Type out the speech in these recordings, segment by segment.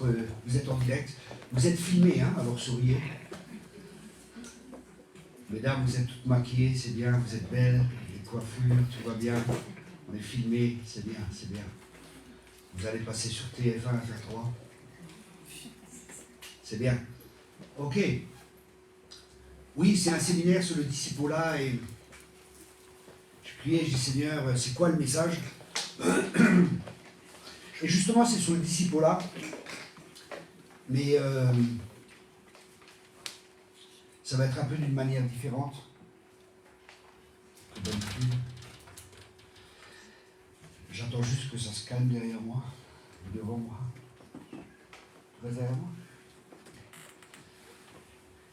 Vous êtes en direct. Vous êtes filmés, hein, alors souriez. Mesdames, vous êtes toutes maquillées, c'est bien, vous êtes belles, les coiffures, tout va bien. On est filmés, c'est bien, c'est bien. Vous allez passer sur TF1 à faire 3. C'est bien. Ok. Oui, c'est un séminaire sur le discipulat et je priais, je dis Seigneur, c'est quoi le message? Et justement, c'est sur le discipulat. Mais ça va être un peu d'une manière différente que d'habitude. J'attends juste que ça se calme derrière moi, devant moi. Tu restes derrière moi?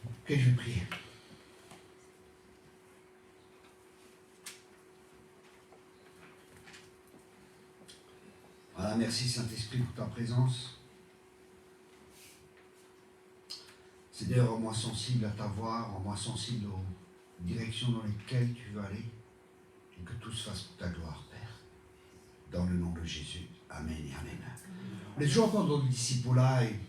Ok, je vais prier. Voilà, merci Saint-Esprit pour ta présence. Seigneur, rends-moi sensible à ta voix, rends-moi sensible aux directions dans lesquelles tu veux aller, et que tout se fasse pour ta gloire, Père. Dans le nom de Jésus. Amen et Amen. On est toujours encore dans le discipulat et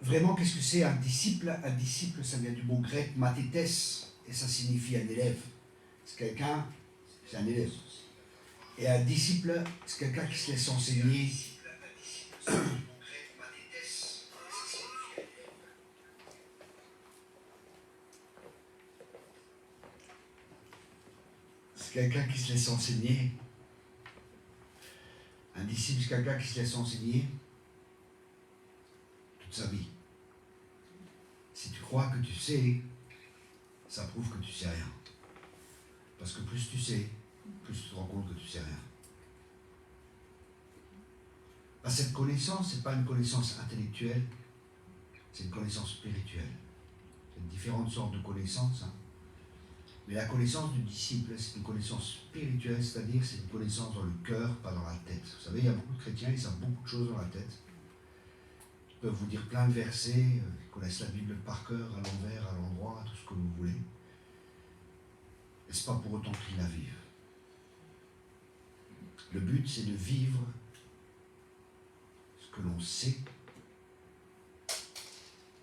vraiment, qu'est-ce que c'est un disciple? Un disciple, ça vient du mot grec mathetes, et ça signifie un élève. C'est quelqu'un, c'est un élève. Et un disciple, c'est quelqu'un qui se laisse enseigner. C'est quelqu'un qui se laisse enseigner. Un disciple, c'est quelqu'un qui se laisse enseigner toute sa vie. Si tu crois que tu sais, ça prouve que tu sais rien. Parce que plus tu sais, plus tu te rends compte que tu sais rien. Cette connaissance, ce n'est pas une connaissance intellectuelle, c'est une connaissance spirituelle. Il y a différentes sortes de connaissances. Hein. Mais la connaissance du disciple, c'est une connaissance spirituelle, c'est-à-dire c'est une connaissance dans le cœur, pas dans la tête. Vous savez, il y a beaucoup de chrétiens, ils savent beaucoup de choses dans la tête. Ils peuvent vous dire plein de versets, ils connaissent la Bible par cœur, à l'envers, à l'endroit, tout ce que vous voulez. Et ce n'est pas pour autant qu'ils la vivent. Le but, c'est de vivre ce que l'on sait.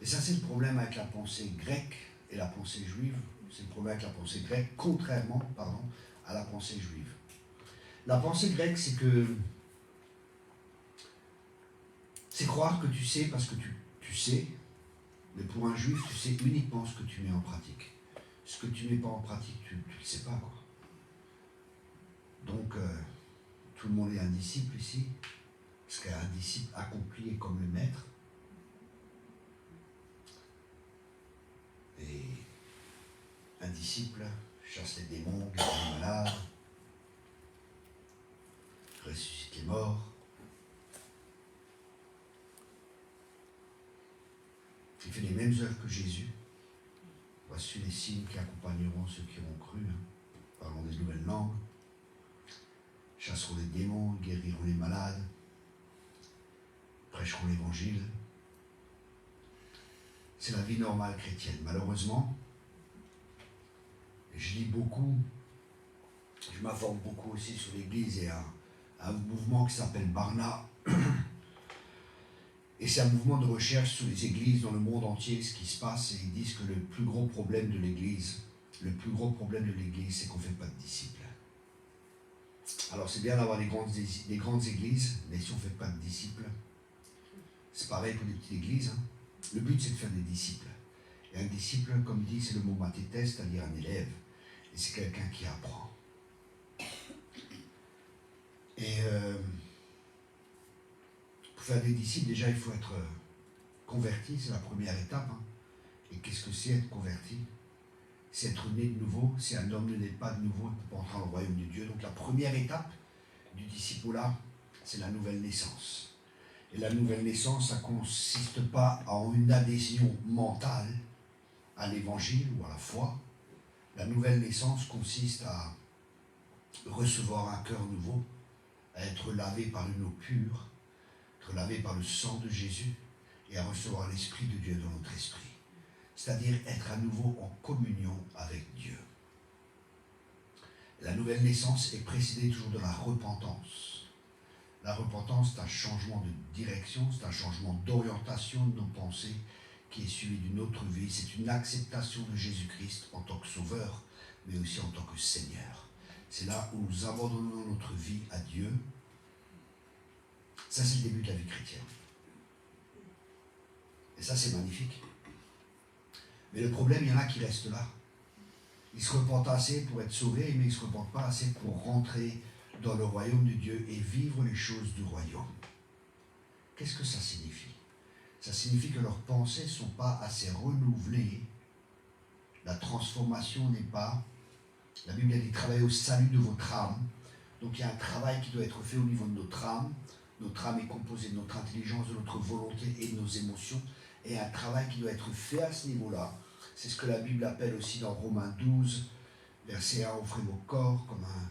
Et ça, c'est le problème avec la pensée grecque et la pensée juive. C'est le problème avec la pensée grecque, contrairement à la pensée juive. La pensée grecque, c'est que c'est croire que tu sais parce que tu sais, mais pour un juif, tu sais uniquement ce que tu mets en pratique. Ce que tu ne mets pas en pratique, tu ne le sais pas, quoi. Donc, tout le monde est un disciple ici, parce qu'un disciple accompli est comme le maître. Et un disciple chasse les démons, guérit les malades, ressuscite les morts. Il fait les mêmes œuvres que Jésus. Voici les signes qui accompagneront ceux qui auront cru. Parlons des nouvelles langues, chasseront les démons, guériront les malades, prêcheront l'évangile. C'est la vie normale chrétienne. Malheureusement, je lis beaucoup, je m'informe beaucoup aussi sur l'Église et un mouvement qui s'appelle Barna. Et c'est un mouvement de recherche sur les églises dans le monde entier, ce qui se passe, et ils disent que le plus gros problème de l'Église, c'est qu'on ne fait pas de disciples. Alors c'est bien d'avoir des grandes églises, mais si on ne fait pas de disciples, c'est pareil pour les petites églises. Hein. Le but, c'est de faire des disciples. Et un disciple, comme dit, c'est le mot mathetes, c'est-à-dire un élève. Et c'est quelqu'un qui apprend. Et pour faire des disciples, déjà, il faut être converti, c'est la première étape. Hein. Et qu'est-ce que c'est être converti? C'est être né de nouveau. Si un homme ne naît pas de nouveau, il ne peut pas entrer dans le royaume de Dieu. Donc la première étape du discipulat, c'est la nouvelle naissance. Et la nouvelle naissance, ça ne consiste pas en une adhésion mentale à l'évangile ou à la foi. La nouvelle naissance consiste à recevoir un cœur nouveau, à être lavé par une eau pure, être lavé par le sang de Jésus et à recevoir l'Esprit de Dieu dans notre esprit. C'est-à-dire être à nouveau en communion avec Dieu. La nouvelle naissance est précédée toujours de la repentance. La repentance, c'est un changement de direction, c'est un changement d'orientation de nos pensées qui est suivi d'une autre vie. C'est une acceptation de Jésus-Christ en tant que Sauveur, mais aussi en tant que Seigneur. C'est là où nous abandonnons notre vie à Dieu. Ça, c'est le début de la vie chrétienne. Et ça, c'est magnifique. Mais le problème, il y en a qui restent là. Ils se repentent assez pour être sauvés, mais ils ne se repentent pas assez pour rentrer dans le royaume de Dieu et vivre les choses du royaume. Qu'est-ce que ça signifie? Ça signifie que leurs pensées ne sont pas assez renouvelées. La transformation n'est pas... La Bible a dit travailler au salut de votre âme. Donc il y a un travail qui doit être fait au niveau de notre âme. Notre âme est composée de notre intelligence, de notre volonté et de nos émotions. Et un travail qui doit être fait à ce niveau-là. C'est ce que la Bible appelle aussi dans Romains 12, verset 1, offrez vos corps comme un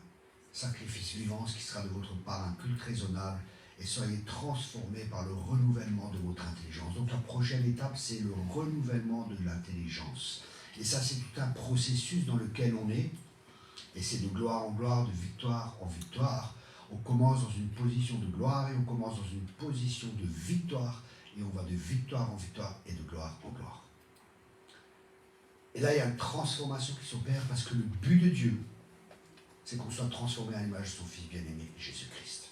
sacrifice vivant, ce qui sera de votre part un culte raisonnable, et soyez transformés par le renouvellement de votre intelligence. Donc la prochaine étape, c'est le renouvellement de l'intelligence. Et ça, c'est tout un processus dans lequel on est, et c'est de gloire en gloire, de victoire en victoire. On commence dans une position de gloire, et on commence dans une position de victoire, et on va de victoire en victoire, et de gloire en gloire. Et là, il y a une transformation qui s'opère, parce que le but de Dieu, c'est qu'on soit transformé à l'image de son Fils bien-aimé, Jésus-Christ.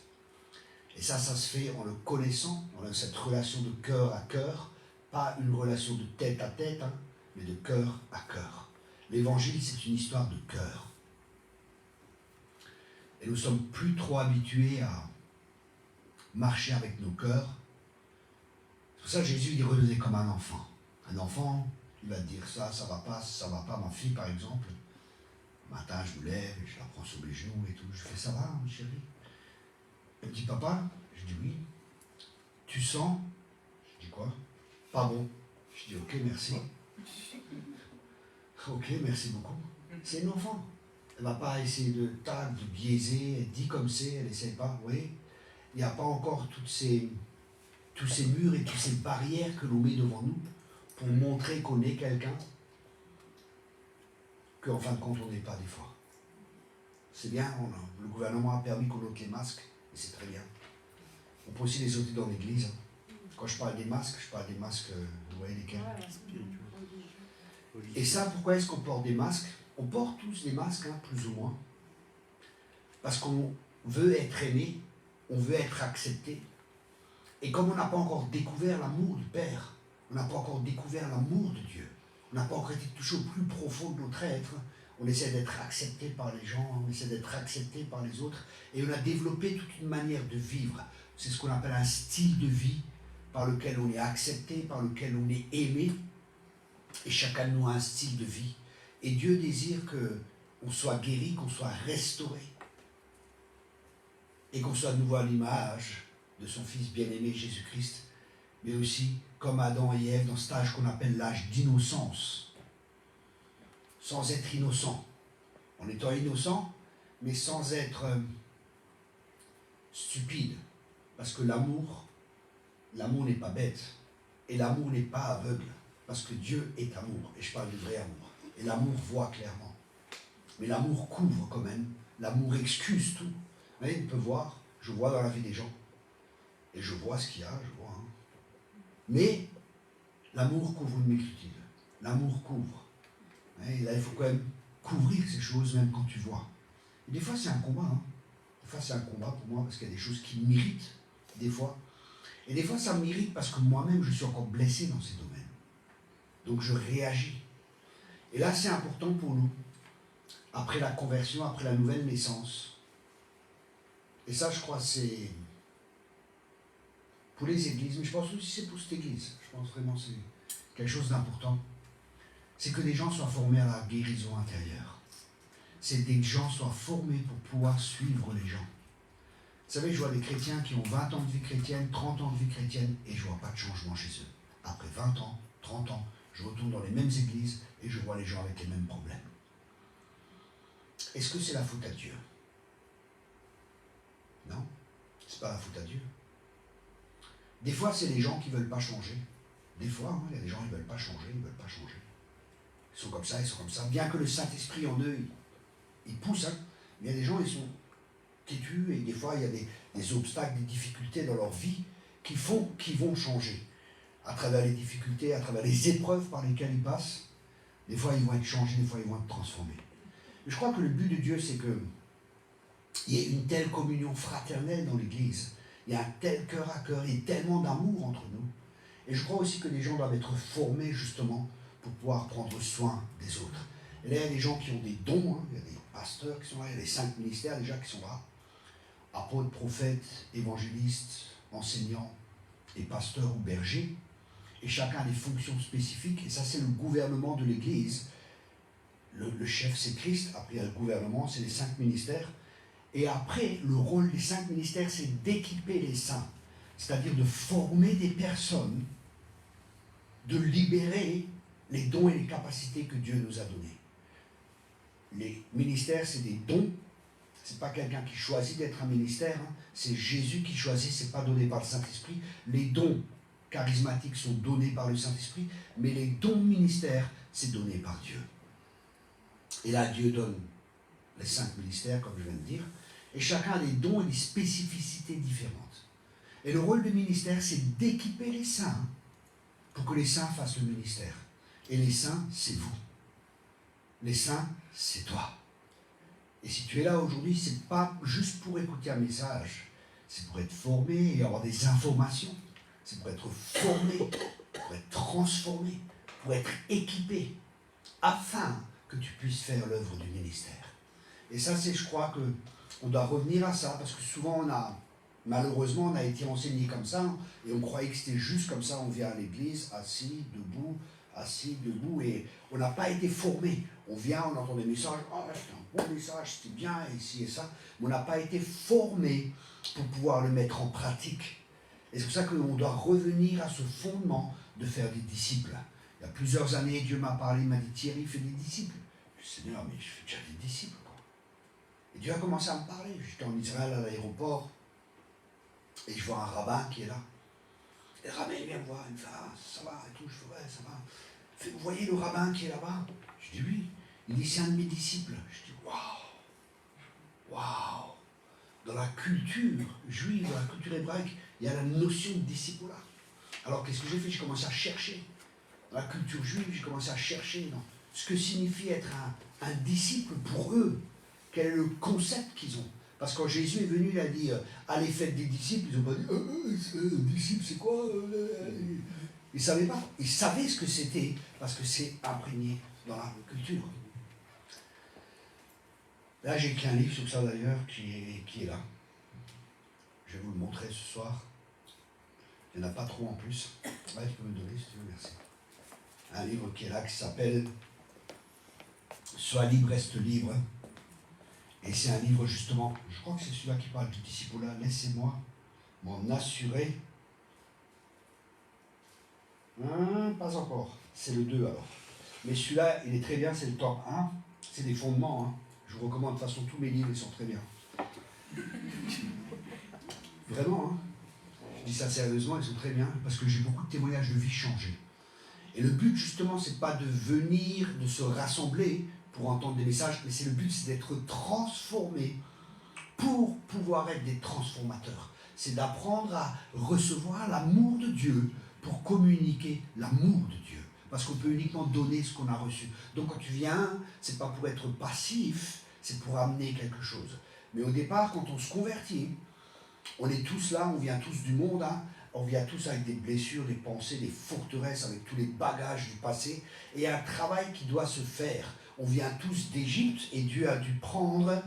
Et ça se fait en le connaissant, on a cette relation de cœur à cœur, pas une relation de tête à tête, mais de cœur à cœur. L'évangile, c'est une histoire de cœur. Et nous sommes plus trop habitués à marcher avec nos cœurs. C'est pour ça que Jésus, il redonnait comme un enfant. Un enfant, il va te dire ça va pas, ma fille par exemple. Le matin, je me lève, et je la prends sur les genoux et tout. Je fais ça va, chérie? Elle me dit papa, je dis oui. Tu sens? Je dis quoi? Pas bon. Je dis ok, merci. Ok, merci beaucoup. C'est une enfant. Elle ne va pas essayer de biaiser, elle dit comme c'est, elle n'essaie pas. Oui, il n'y a pas encore tous ces murs et toutes ces barrières que l'on met devant nous pour montrer qu'on est quelqu'un qu'en fin de compte on n'est pas des fois. C'est bien, le gouvernement a permis qu'on ôte les masques, et c'est très bien. On peut aussi les ôter dans l'église. Quand je parle des masques, vous voyez lesquels? Et ça, pourquoi est-ce qu'on porte des masques? On porte tous des masques, plus ou moins. Parce qu'on veut être aimé, on veut être accepté. Et comme on n'a pas encore découvert l'amour du Père, on n'a pas encore découvert l'amour de Dieu, on n'a pas encore été touché au plus profond de notre être, on essaie d'être accepté par les gens, on essaie d'être accepté par les autres, et on a développé toute une manière de vivre. C'est ce qu'on appelle un style de vie par lequel on est accepté, par lequel on est aimé, et chacun de nous a un style de vie. Et Dieu désire qu'on soit guéri, qu'on soit restauré, et qu'on soit de nouveau à l'image de son Fils bien-aimé Jésus-Christ, mais aussi comme Adam et Ève dans cet âge qu'on appelle l'âge d'innocence, sans être innocent, en étant innocent, mais sans être stupide, parce que l'amour n'est pas bête, et l'amour n'est pas aveugle, parce que Dieu est amour, et je parle du vrai amour, et l'amour voit clairement, mais l'amour couvre quand même, l'amour excuse tout. Vous voyez, on peut voir, je vois dans la vie des gens, et je vois ce qu'il y a, je vois. Mais l'amour couvre une multitude. L'amour couvre. Et là, il faut quand même couvrir ces choses, même quand tu vois. Et des fois, c'est un combat. Des fois, c'est un combat pour moi, parce qu'il y a des choses qui m'irritent, des fois. Et des fois, ça m'irrite parce que moi-même, je suis encore blessé dans ces domaines. Donc, je réagis. Et là, c'est important pour nous, après la conversion, après la nouvelle naissance. Et ça, je crois, c'est pour les églises, mais je pense aussi que c'est pour cette église. Je pense vraiment que c'est quelque chose d'important. C'est que les gens soient formés à la guérison intérieure. C'est que des gens soient formés pour pouvoir suivre les gens. Vous savez, je vois des chrétiens qui ont 20 ans de vie chrétienne, 30 ans de vie chrétienne, et je ne vois pas de changement chez eux. Après 20 ans, 30 ans, je retourne dans les mêmes églises et je vois les gens avec les mêmes problèmes. Est-ce que c'est la faute à Dieu? Non, c'est pas la faute à Dieu. Des fois, c'est les gens qui ne veulent pas changer. Des fois, il y a des gens qui ne veulent pas changer, ils ne veulent pas changer. Ils sont comme ça, ils sont comme ça. Bien que le Saint-Esprit en eux, il pousse, mais il y a des gens, ils sont têtus et des fois il y a des obstacles, des difficultés dans leur vie qui font qu'ils vont changer. À travers les difficultés, à travers les épreuves par lesquelles ils passent, des fois ils vont être changés, des fois ils vont être transformés. Et je crois que le but de Dieu, c'est qu'il y ait une telle communion fraternelle dans l'Église, il y a un tel cœur à cœur et tellement d'amour entre nous. Et je crois aussi que les gens doivent être formés justement pour pouvoir prendre soin des autres. Et là, il y a des gens qui ont des dons, hein. Il y a des pasteurs qui sont là, il y a les 5 ministères déjà qui sont là. Apôtres, prophètes, évangélistes, enseignants et pasteurs ou bergers. Et chacun a des fonctions spécifiques. Et ça, c'est le gouvernement de l'Église. Le chef, c'est Christ. Après, il y a le gouvernement, c'est les 5 ministères. Et après, le rôle des 5 ministères, c'est d'équiper les saints. C'est-à-dire de former des personnes, de libérer les dons et les capacités que Dieu nous a donnés. Les ministères, c'est des dons. Ce n'est pas quelqu'un qui choisit d'être un ministère. Hein. C'est Jésus qui choisit, ce n'est pas donné par le Saint-Esprit. Les dons charismatiques sont donnés par le Saint-Esprit, mais les dons ministères, c'est donné par Dieu. Et là, Dieu donne les 5 ministères, comme je viens de dire, et chacun a des dons et des spécificités différentes. Et le rôle du ministère, c'est d'équiper les saints pour que les saints fassent le ministère. Et les saints, c'est vous. Les saints, c'est toi. Et si tu es là aujourd'hui, ce n'est pas juste pour écouter un message, c'est pour être formé et avoir des informations. C'est pour être formé, pour être transformé, pour être équipé, afin que tu puisses faire l'œuvre du ministère. Et ça, c'est, je crois qu'on doit revenir à ça, parce que souvent, malheureusement, on a été enseigné comme ça, et on croyait que c'était juste comme ça, on vient à l'église, assis, debout, et on n'a pas été formé. On vient, on entend des messages, oh, c'est un bon message, c'était bien, ici et ça, mais on n'a pas été formé pour pouvoir le mettre en pratique. Et c'est pour ça qu'on doit revenir à ce fondement de faire des disciples. Il y a plusieurs années, Dieu m'a parlé, il m'a dit, Thierry, fais des disciples. Je dis, Seigneur, mais je fais déjà des disciples, quoi. Et Dieu a commencé à me parler. J'étais en Israël à l'aéroport, et je vois un rabbin qui est là. Et le rabbin, il vient me voir, il me fait, ah, ça va, et tout. Je fais, ouais, ça va. Il fait, vous voyez le rabbin qui est là-bas? Je dis, oui. Il dit, c'est un de mes disciples. Je dis, waouh, waouh. Dans la culture juive, dans la culture hébraïque, il y a la notion de disciple-là. Alors, qu'est-ce que j'ai fait? J'ai commencé à chercher. Dans la culture juive, j'ai commencé à chercher ce que signifie être un disciple pour eux. Quel est le concept qu'ils ont? Parce que quand Jésus est venu, il a dit allez, faites des disciples. Ils n'ont pas dit disciple, c'est quoi? Ils ne savaient pas. Ils savaient ce que c'était parce que c'est imprégné dans la culture. Là, j'ai écrit un livre sur ça d'ailleurs qui est là. Je vais vous le montrer ce soir. Il n'y en a pas trop en plus. Ouais, tu peux me donner si tu veux, merci. Un livre qui est là, qui s'appelle Sois libre, reste libre. Et c'est un livre justement, je crois que c'est celui-là qui parle du discipulat. Laissez-moi m'en assurer. Pas encore, c'est le 2 alors. Mais celui-là, il est très bien, c'est le top 1. C'est des fondements. Hein. Je vous recommande, de toute façon, tous mes livres, ils sont très bien. Vraiment, hein. Je dis ça sérieusement, ils sont très bien, parce que j'ai beaucoup de témoignages de vie changés. Et le but, justement, c'est pas de venir, de se rassembler pour entendre des messages, mais c'est le but, c'est d'être transformé pour pouvoir être des transformateurs. C'est d'apprendre à recevoir l'amour de Dieu pour communiquer l'amour de Dieu. Parce qu'on peut uniquement donner ce qu'on a reçu. Donc quand tu viens, c'est pas pour être passif, c'est pour amener quelque chose. Mais au départ, quand on se convertit, on est tous là, on vient tous du monde, hein. On vient tous avec des blessures, des pensées, des forteresses, avec tous les bagages du passé. Et il y a un travail qui doit se faire. On vient tous d'Égypte et Dieu a dû prendre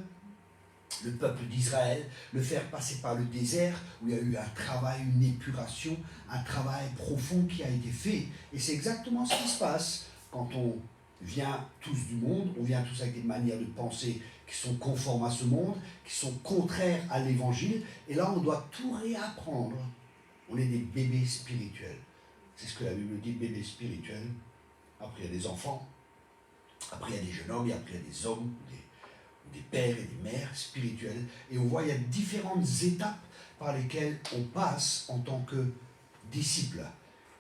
le peuple d'Israël, le faire passer par le désert où il y a eu un travail, une épuration, un travail profond qui a été fait. Et c'est exactement ce qui se passe quand on vient tous du monde, on vient tous avec des manières de penser qui sont conformes à ce monde, qui sont contraires à l'évangile. Et là, on doit tout réapprendre. On est des bébés spirituels. C'est ce que la Bible dit, bébés spirituels. Après, il y a des enfants. Après, il y a des jeunes hommes. Et après, il y a des hommes, des pères et des mères spirituels. Et on voit, il y a différentes étapes par lesquelles on passe en tant que disciple.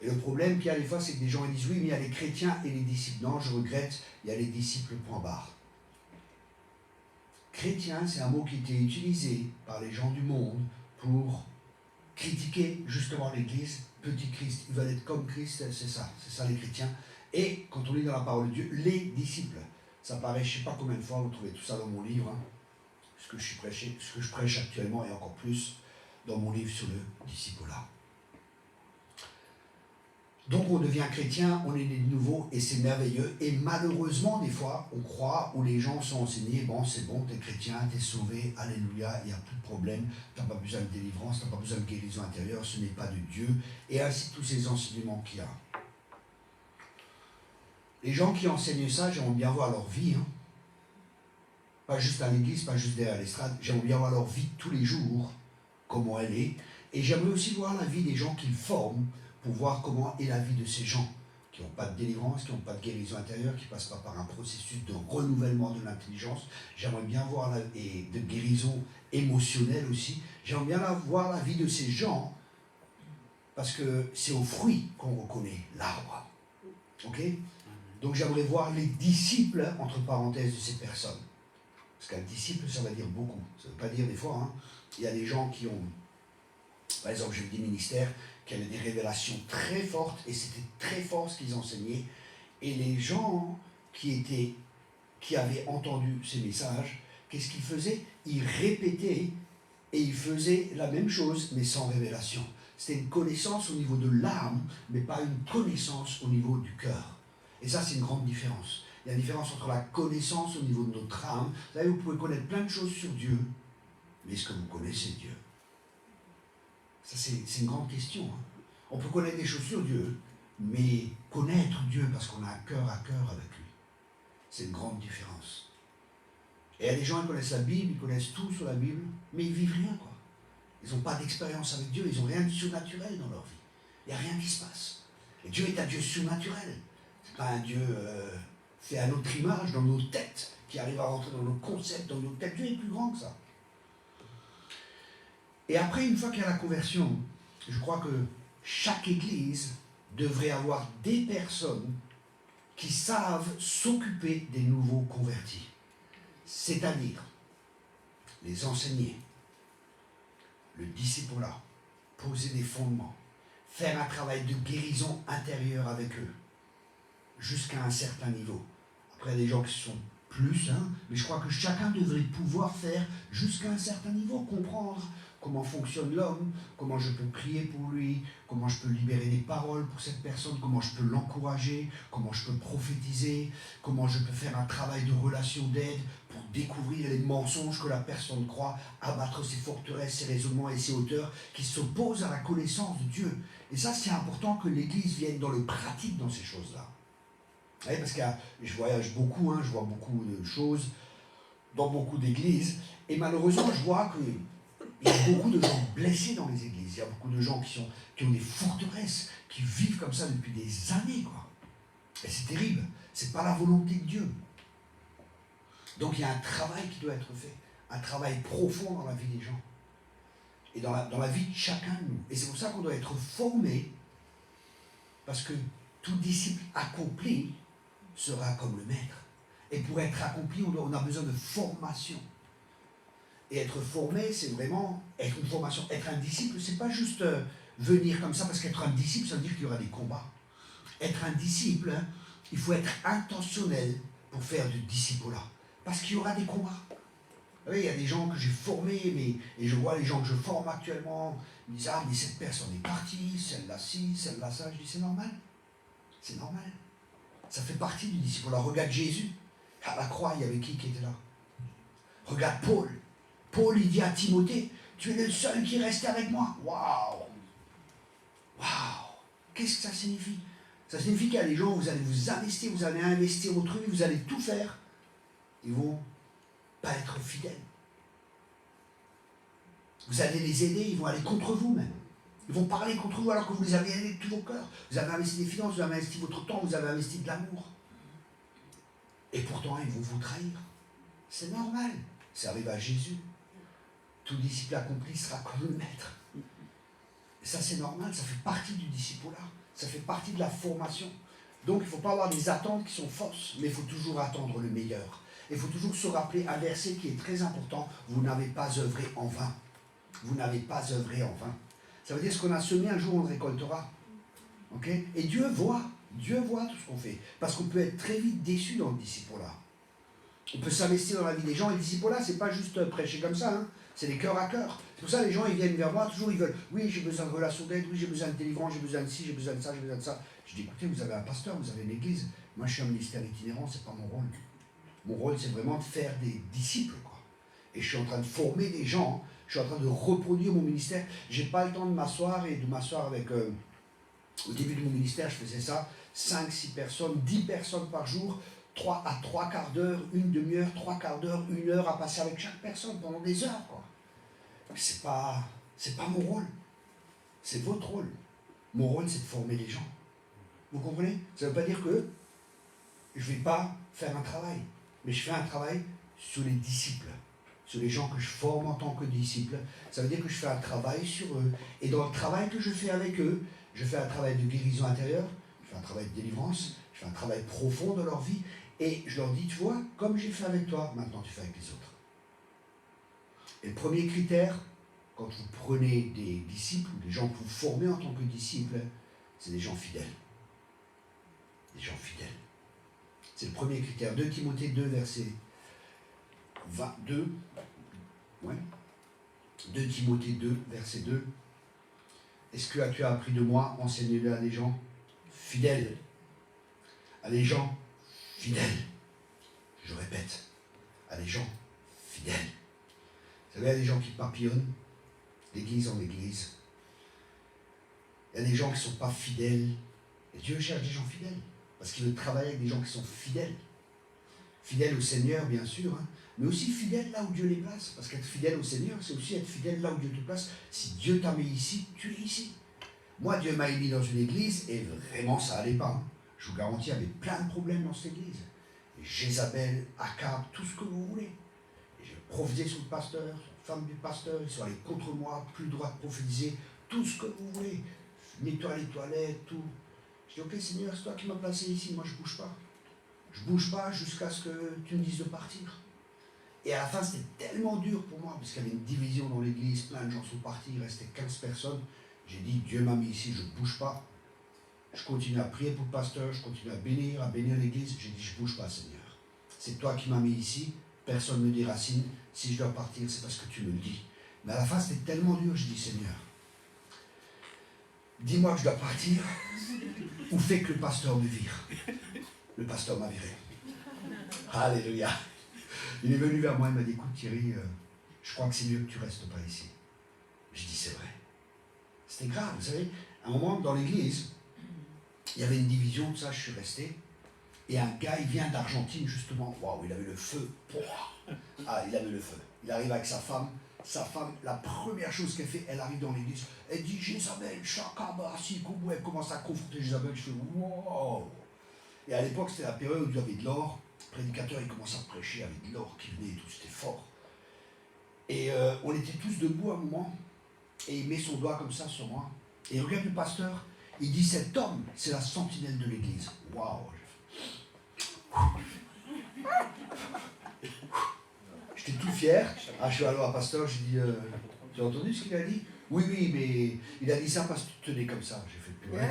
Et le problème qu'il y a des fois, c'est que des gens disent, oui, mais il y a les chrétiens et les disciples. Non, je regrette, il y a les disciples, point barre. chrétien, c'est un mot qui était utilisé par les gens du monde pour critiquer justement l'Église, petit Christ. Ils veulent être comme Christ, c'est ça les chrétiens. Et quand on lit dans la parole de Dieu, les disciples, ça paraît, je ne sais pas combien de fois, vous trouvez tout ça dans mon livre, hein, ce que je prêche actuellement et encore plus dans mon livre sur le discipulat. Donc on devient chrétien, on est né de nouveau et c'est merveilleux. Et malheureusement, des fois, on croit, ou les gens sont enseignés, bon c'est bon, t'es chrétien, t'es sauvé, alléluia, il n'y a plus de problème, t'as pas besoin de délivrance, t'as pas besoin de guérison intérieure, ce n'est pas de Dieu. Et ainsi tous ces enseignements qu'il y a. Les gens qui enseignent ça, j'aimerais bien voir leur vie. Hein. Pas juste à l'église, pas juste derrière l'estrade, j'aimerais bien voir leur vie tous les jours, comment elle est. Et j'aimerais aussi voir la vie des gens qu'ils forment, pour voir comment est la vie de ces gens qui n'ont pas de délivrance, qui n'ont pas de guérison intérieure, qui ne passent pas par un processus de renouvellement de l'intelligence. J'aimerais bien voir, et de guérison émotionnelle aussi, j'aimerais bien voir la vie de ces gens, parce que c'est au fruit qu'on reconnaît l'arbre. Ok ? Donc j'aimerais voir les disciples, entre parenthèses, de ces personnes. Parce qu'un disciple, ça va dire beaucoup. Ça ne veut pas dire des fois, hein, il y a des gens qui ont, par exemple, j'ai des ministères, qui avaient des révélations très fortes, et c'était très fort ce qu'ils enseignaient. Et les gens qui avaient entendu ces messages, qu'est-ce qu'ils faisaient? Ils répétaient, et ils faisaient la même chose, mais sans révélation. C'était une connaissance au niveau de l'âme, mais pas une connaissance au niveau du cœur. Et ça, c'est une grande différence. Il y a une différence entre la connaissance au niveau de notre âme. Vous savez, vous pouvez connaître plein de choses sur Dieu, mais est-ce que vous connaissez Dieu? Ça, c'est une grande question. Hein. On peut connaître des choses sur Dieu, mais connaître Dieu parce qu'on a un cœur à cœur avec lui, c'est une grande différence. Et il y a des gens qui connaissent la Bible, ils connaissent tout sur la Bible, mais ils vivent rien, quoi. Ils n'ont pas d'expérience avec Dieu, ils n'ont rien de surnaturel dans leur vie. Il n'y a rien qui se passe. Et Dieu est un Dieu surnaturel. Ce n'est pas un Dieu fait à notre image, dans nos têtes, qui arrive à rentrer dans nos concepts, dans nos têtes. Dieu est plus grand que ça. Et après, une fois qu'il y a la conversion, je crois que chaque église devrait avoir des personnes qui savent s'occuper des nouveaux convertis. C'est-à-dire les enseigner, le discipulat, poser des fondements, faire un travail de guérison intérieure avec eux, jusqu'à un certain niveau. Après, il y a des gens qui sont plus, hein, mais je crois que chacun devrait pouvoir faire jusqu'à un certain niveau, comprendre comment fonctionne l'homme, comment je peux prier pour lui, comment je peux libérer des paroles pour cette personne, comment je peux l'encourager, comment je peux prophétiser, comment je peux faire un travail de relation d'aide pour découvrir les mensonges que la personne croit, abattre ses forteresses, ses raisonnements et ses hauteurs qui s'opposent à la connaissance de Dieu. Et ça, c'est important que l'Église vienne dans le pratique dans ces choses-là. Oui, parce que je voyage beaucoup, hein, je vois beaucoup de choses dans beaucoup d'églises, et malheureusement, je vois qu'il y a beaucoup de gens blessés dans les églises, il y a beaucoup de gens qui ont des forteresses, qui vivent comme ça depuis des années, quoi. Et c'est terrible, c'est pas la volonté de Dieu. Donc il y a un travail qui doit être fait, un travail profond dans la vie des gens, et dans la vie de chacun de nous. Et c'est pour ça qu'on doit être formé, parce que tout disciple accompli sera comme le maître. Et pour être accompli, on a besoin de formation. Et être formé, c'est vraiment être une formation. Être un disciple, c'est pas juste venir comme ça, parce qu'être un disciple, ça veut dire qu'il y aura des combats. Être un disciple, hein, il faut être intentionnel pour faire du discipulat. Parce qu'il y aura des combats. Vous voyez, il y a des gens que j'ai formés, et je vois les gens que je forme actuellement, ils disent, ah, mais cette personne est partie, celle-là ci, celle-là ça. Je dis, c'est normal. C'est normal. Ça fait partie du discipulat. Regarde Jésus. À la croix, il y avait qui était là? Regarde Paul. Paul, il dit à Timothée, tu es le seul qui reste avec moi. Waouh! Waouh! Qu'est-ce que ça signifie? Ça signifie qu'il y a des gens, vous allez vous investir, vous allez investir autrui, vous allez tout faire. Ils ne vont pas être fidèles. Vous allez les aider, ils vont aller contre vous même. Ils vont parler contre vous alors que vous les avez aidés de tout vos cœurs. Vous avez investi des finances, vous avez investi votre temps, vous avez investi de l'amour. Et pourtant, ils vont vous trahir. C'est normal. C'est arrivé à Jésus. Tout disciple accompli sera comme le maître. Et ça, c'est normal. Ça fait partie du discipulat. Ça fait partie de la formation. Donc, il ne faut pas avoir des attentes qui sont fausses, mais il faut toujours attendre le meilleur. Il faut toujours se rappeler un verset qui est très important. Vous n'avez pas œuvré en vain. Vous n'avez pas œuvré en vain. Ça veut dire ce qu'on a semé, un jour on le récoltera. Okay? Et Dieu voit tout ce qu'on fait. Parce qu'on peut être très vite déçu dans le disciple-là. On peut s'investir dans la vie des gens. Et le disciple-là, c'est pas juste prêcher comme ça. Hein. C'est des cœurs à cœur. C'est pour ça que les gens, ils viennent vers moi, toujours ils veulent, oui, j'ai besoin de relation d'aide, oui, j'ai besoin de délivrance, j'ai besoin de ci, j'ai besoin de ça, j'ai besoin de ça. Je dis, écoutez, vous avez un pasteur, vous avez une église. Moi, je suis un ministère itinérant, c'est pas mon rôle. Mon rôle, c'est vraiment de faire des disciples, quoi. Et je suis en train de former des gens, hein. Je suis en train de reproduire mon ministère. J'ai pas le temps de m'asseoir avec... au début de mon ministère, je faisais ça, 5, 6 personnes, 10 personnes par jour, 3 à 3 quarts d'heure, une demi-heure, 3 quarts d'heure, 1 heure à passer avec chaque personne pendant des heures, quoi. C'est pas mon rôle. C'est votre rôle. Mon rôle, c'est de former les gens. Vous comprenez? Ça ne veut pas dire que je ne vais pas faire un travail, mais je fais un travail sur les disciples, sur les gens que je forme en tant que disciples. Ça veut dire que je fais un travail sur eux. Et dans le travail que je fais avec eux, je fais un travail de guérison intérieure, je fais un travail de délivrance, je fais un travail profond de leur vie. Et je leur dis, tu vois, comme j'ai fait avec toi, maintenant tu fais avec les autres. Et le premier critère, quand vous prenez des disciples, ou des gens que vous formez en tant que disciples, c'est des gens fidèles. Des gens fidèles. C'est le premier critère. 2 Timothée 2, verset 22. Ouais. 2 Timothée 2, verset 2. Est-ce que tu as appris de moi? Enseigne-le à des gens fidèles. À des gens fidèles. Je répète, à des gens fidèles. Vous savez, il y a des gens qui papillonnent d'église en église. Il y a des gens qui ne sont pas fidèles. Et Dieu cherche des gens fidèles. Parce qu'il veut travailler avec des gens qui sont fidèles. Fidèles au Seigneur, bien sûr, hein, mais aussi fidèles là où Dieu les place. Parce qu'être fidèle au Seigneur, c'est aussi être fidèle là où Dieu te place. Si Dieu t'a mis ici, tu es ici. Moi, Dieu m'a mis dans une église et vraiment, ça n'allait pas. Hein. Je vous garantis, il y avait plein de problèmes dans cette église. Et Jézabel, Akab, tout ce que vous voulez. Et je prophétisais sur le pasteur, sur la femme du pasteur, ils sont allés contre moi, plus le droit de prophétiser, tout ce que vous voulez. Nettoie les toilettes, tout. Je dis, ok Seigneur, c'est toi qui m'as placé ici, moi je ne bouge pas. Je ne bouge pas jusqu'à ce que tu me dises de partir. Et à la fin, c'était tellement dur pour moi, parce qu'il y avait une division dans l'église, plein de gens sont partis, il restait 15 personnes. J'ai dit, Dieu m'a mis ici, je ne bouge pas. Je continue à prier pour le pasteur, je continue à bénir l'église. J'ai dit, je ne bouge pas Seigneur. C'est toi qui m'as mis ici, personne ne me déracine. Si je dois partir, c'est parce que tu me le dis. Mais à la fin, c'était tellement dur, je dis, Seigneur, dis-moi que je dois partir, ou fais que le pasteur me vire. Le pasteur m'a viré. Alléluia. Il est venu vers moi, il m'a dit, écoute Thierry, je crois que c'est mieux que tu ne restes pas ici. Je dis, c'est vrai. C'était grave, vous savez. À un moment, dans l'église, il y avait une division, de ça, je suis resté. Et un gars, il vient d'Argentine, justement. Waouh, il avait le feu. Ah, il avait le feu. Il arrive avec sa femme. Sa femme, la première chose qu'elle fait, elle arrive dans l'église. Elle dit, Jézabel, Chakaba, Sikoubou. Elle commence à confronter Jézabel. Je fais, wow. Et à l'époque, c'était la période où il y avait de l'or. Le prédicateur, il commence à prêcher avec de l'or qui venait et tout. C'était fort. Et on était tous debout à un moment. Et il met son doigt comme ça sur moi. Et il regarde le pasteur. Il dit, cet homme, c'est la sentinelle de l'église. Waouh. J'étais tout fier. Ah, je suis allé à pasteur, j'ai dit, tu as entendu ce qu'il a dit? Oui, mais il a dit ça parce que tu tenais comme ça. J'ai fait purée.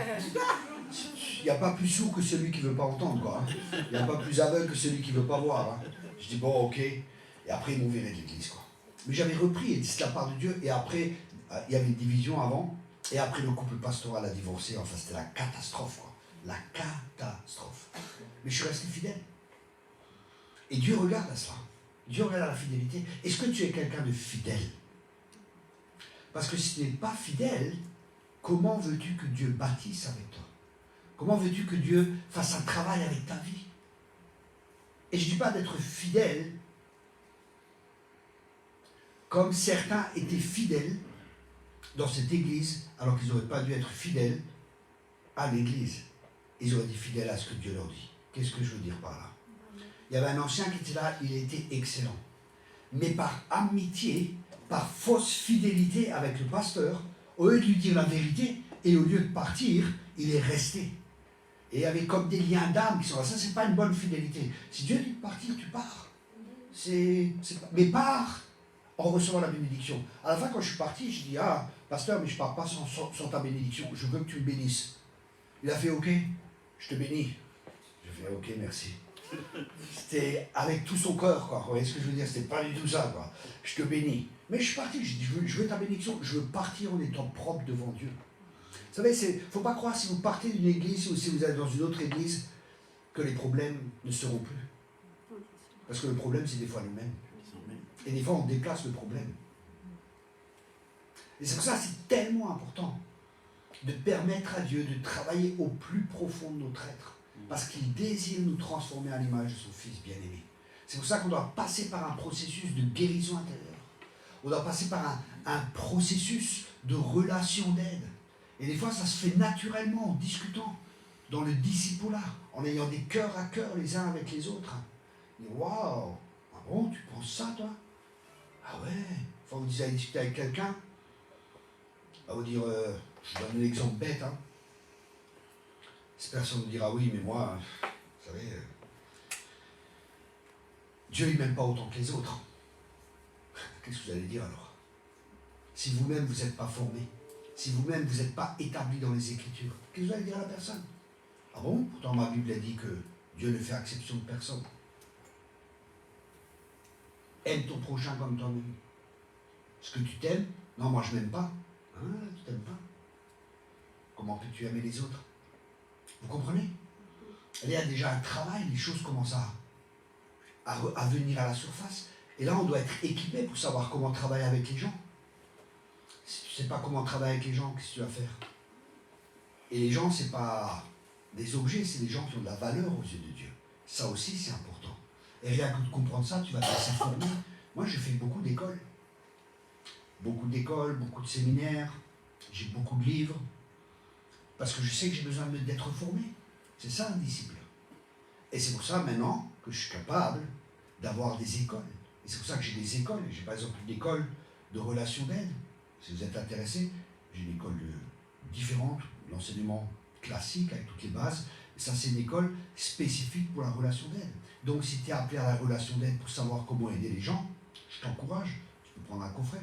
Il n'y a pas plus sourd que celui qui ne veut pas entendre, quoi. Il n'y a pas plus aveugle que celui qui ne veut pas voir. Hein. Je dis, bon, ok. Et après, ils m'ont viré de l'église, quoi. Mais j'avais repris, et c'est la part de Dieu. Et après, il y avait une division avant. Et après, le couple pastoral a divorcé. Enfin, c'était la catastrophe, quoi. La catastrophe. Mais je suis resté fidèle. Et Dieu regarde à cela. Dieu regarde à la fidélité. Est-ce que tu es quelqu'un de fidèle? Parce que si tu n'es pas fidèle, comment veux-tu que Dieu bâtisse avec toi? Comment veux-tu que Dieu fasse un travail avec ta vie? Et je ne dis pas d'être fidèle comme certains étaient fidèles dans cette église, alors qu'ils n'auraient pas dû être fidèles à l'église. Ils auraient été fidèles à ce que Dieu leur dit. Qu'est-ce que je veux dire par là? Il y avait un ancien qui était là, il était excellent. Mais par amitié, par fausse fidélité avec le pasteur, au lieu de lui dire la vérité, et au lieu de partir, il est resté. Et il y avait comme des liens d'âme qui sont là. Ça, c'est pas une bonne fidélité. Si Dieu dit de partir, tu pars. Mais pars en recevant la bénédiction. À la fin, quand je suis parti, je dis, ah, pasteur, mais je ne pars pas sans ta bénédiction. Je veux que tu me bénisses. Il a fait, ok, je te bénis. Je fais, ok, merci. C'était avec tout son cœur, quoi. Vous voyez ce que je veux dire? C'était pas du tout ça, quoi. Je te bénis. Mais je suis parti, je dis, je veux ta bénédiction. Je veux partir en étant propre devant Dieu. Vous savez, il ne faut pas croire si vous partez d'une église ou si vous allez dans une autre église que les problèmes ne seront plus. Parce que le problème, c'est des fois nous-mêmes. Et des fois, on déplace le problème. Et c'est pour ça que c'est tellement important de permettre à Dieu de travailler au plus profond de notre être. Parce qu'il désire nous transformer à l'image de son Fils bien-aimé. C'est pour ça qu'on doit passer par un processus de guérison intérieure. On doit passer par un processus de relation d'aide. Et des fois, ça se fait naturellement en discutant, dans le discipulat, en ayant des cœurs à cœur les uns avec les autres. Et waouh, ah bon, tu penses ça, toi? Ah ouais, une fois que vous allez discuter avec quelqu'un, à vous dire, je donne un exemple bête, hein. Cette personne vous dira, oui, mais moi, vous savez, Dieu, il ne m'aime pas autant que les autres. Qu'est-ce que vous allez dire alors? Si vous-même, vous n'êtes pas formé, si vous-même, vous n'êtes pas établi dans les Écritures, qu'est-ce que vous allez dire à la personne? Ah bon? Pourtant, ma Bible a dit que Dieu ne fait exception de personne. Aime ton prochain comme toi-même. Est-ce que tu t'aimes? Non, moi, je ne m'aime pas. Hein, tu t'aimes pas? Comment peux-tu aimer les autres? Vous comprenez? Il y a déjà un travail, les choses commencent à venir à la surface. Et là, on doit être équipé pour savoir comment travailler avec les gens. Si tu ne sais pas comment travailler avec les gens, qu'est-ce que tu vas faire? Et les gens, ce n'est pas des objets, c'est des gens qui ont de la valeur aux yeux de Dieu. Ça aussi, c'est important. Et rien que de comprendre ça, tu vas te laisser former. Moi, j'ai fait beaucoup d'écoles. Beaucoup d'écoles, beaucoup de séminaires. J'ai beaucoup de livres. Parce que je sais que j'ai besoin d'être formé. C'est ça un disciple. Et c'est pour ça maintenant que je suis capable d'avoir des écoles. Et c'est pour ça que j'ai des écoles. J'ai par exemple une école de relations d'aide. Si vous êtes intéressé, j'ai une école différente, l'enseignement classique avec toutes les bases. Et ça, c'est une école spécifique pour la relation d'aide. Donc si tu es appelé à la relation d'aide pour savoir comment aider les gens, je t'encourage. Tu peux prendre un coffret.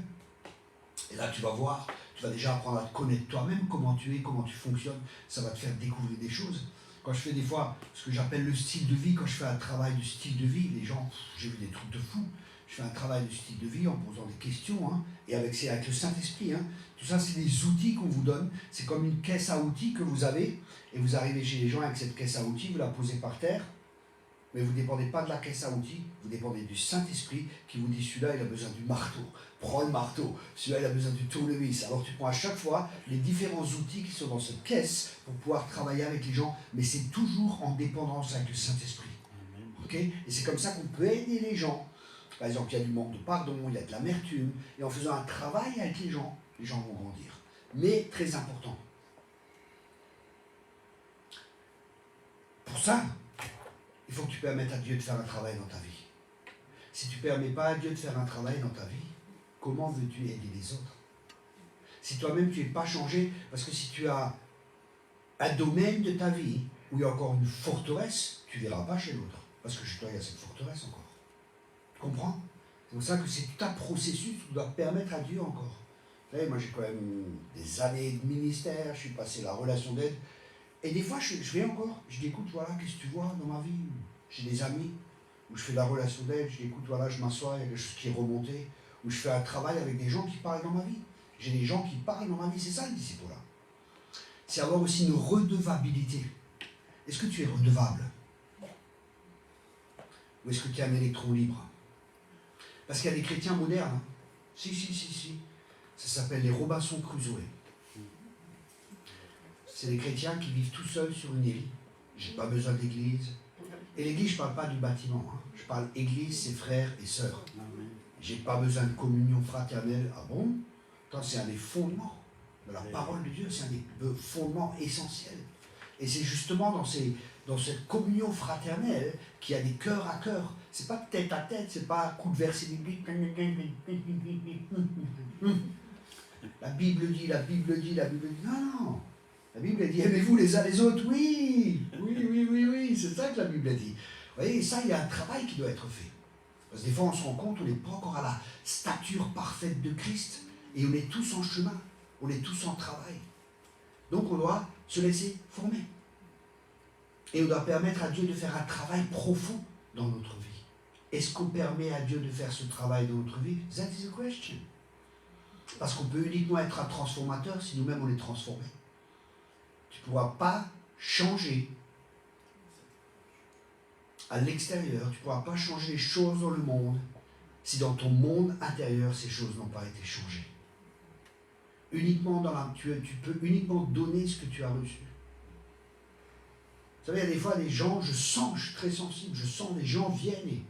Et là, tu vas voir, tu vas déjà apprendre à te connaître toi-même, comment tu es, comment tu fonctionnes. Ça va te faire découvrir des choses. Quand je fais des fois ce que j'appelle le style de vie, quand je fais un travail de style de vie, les gens, j'ai vu des trucs de fou. Je fais un travail de style de vie en posant des questions, hein, et avec le Saint-Esprit. Hein. Tout ça, c'est des outils qu'on vous donne. C'est comme une caisse à outils que vous avez, et vous arrivez chez les gens avec cette caisse à outils, vous la posez par terre, mais vous ne dépendez pas de la caisse à outils, vous dépendez du Saint-Esprit qui vous dit celui-là, il a besoin du marteau. Prends le marteau. Celui-là, il a besoin du tournevis. Alors tu prends à chaque fois les différents outils qui sont dans cette caisse pour pouvoir travailler avec les gens, mais c'est toujours en dépendance avec le Saint-Esprit. Okay? Et c'est comme ça qu'on peut aider les gens. Par exemple, il y a du manque de pardon, il y a de l'amertume, et en faisant un travail avec les gens vont grandir. Mais très important. Pour ça, il faut que tu permettes à Dieu de faire un travail dans ta vie. Si tu ne permets pas à Dieu de faire un travail dans ta vie, comment veux-tu aider les autres? Si toi-même tu n'es pas changé, parce que si tu as un domaine de ta vie où il y a encore une forteresse, tu ne verras pas chez l'autre. Parce que chez toi, il y a cette forteresse encore. Tu comprends? C'est pour ça que c'est tout un processus qui doit permettre à Dieu encore. Vous savez, moi j'ai quand même des années de ministère, je suis passé la relation d'aide. Et des fois, je vais encore, je dis, écoute, voilà, qu'est-ce que tu vois dans ma vie? J'ai des amis où je fais de la relation d'aide, je dis, écoute, voilà, je m'assois, il y a quelque chose qui est remonté, où je fais un travail avec des gens qui parlent dans ma vie. J'ai des gens qui parlent dans ma vie, c'est ça le disciple-là. C'est avoir aussi une redevabilité. Est-ce que tu es redevable? Ou est-ce que tu es un électron libre? Parce qu'il y a des chrétiens modernes. Hein. Si. Ça s'appelle les Robinson Crusoe. C'est des chrétiens qui vivent tout seuls sur une île. J'ai pas besoin d'église. Et l'église, je ne parle pas du bâtiment. Hein. Je parle église, c'est frères et sœurs. J'ai pas besoin de communion fraternelle. Ah bon? C'est un des fondements de la parole de Dieu. C'est un des fondements essentiels. Et c'est justement dans cette communion fraternelle qu'il y a des cœurs à cœur. C'est pas tête à tête, c'est pas coup de verset biblique. La Bible dit. Non. La Bible dit, aimez-vous les uns les autres? Oui, c'est ça que la Bible dit. Vous voyez, ça, il y a un travail qui doit être fait. Parce que des fois, on se rend compte, on n'est pas encore à la stature parfaite de Christ. Et on est tous en chemin. On est tous en travail. Donc, on doit se laisser former. Et on doit permettre à Dieu de faire un travail profond dans notre vie. Est-ce qu'on permet à Dieu de faire ce travail dans notre vie? That is a question. Parce qu'on peut uniquement être un transformateur si nous-mêmes on est transformés. Tu ne pourras pas changer à l'extérieur, tu ne pourras pas changer les choses dans le monde si dans ton monde intérieur ces choses n'ont pas été changées. Uniquement tu peux uniquement donner ce que tu as reçu. Vous savez, il y a des fois des gens, je suis très sensible, je sens des gens viennent et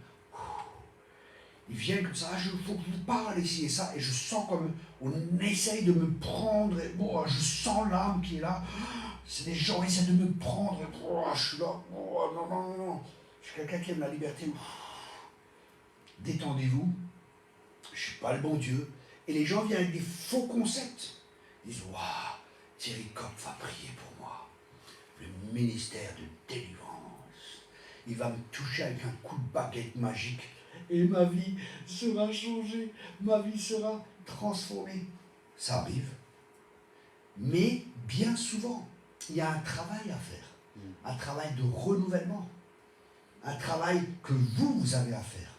ils viennent comme ça, il faut que je vous parle ici et ça, et je sens comme on essaye de me prendre, et je sens l'âme qui est là, c'est des gens qui essaient de me prendre, et je suis là, non, je suis quelqu'un qui aime la liberté, détendez-vous, je ne suis pas le bon Dieu, et les gens viennent avec des faux concepts, ils disent, waouh, Thierry Kopp va prier pour moi, le ministère de délivrance, il va me toucher avec un coup de baguette magique, et ma vie sera changée, ma vie sera transformée. Ça arrive. Mais bien souvent, il y a un travail à faire. Un travail de renouvellement. Un travail que vous avez à faire.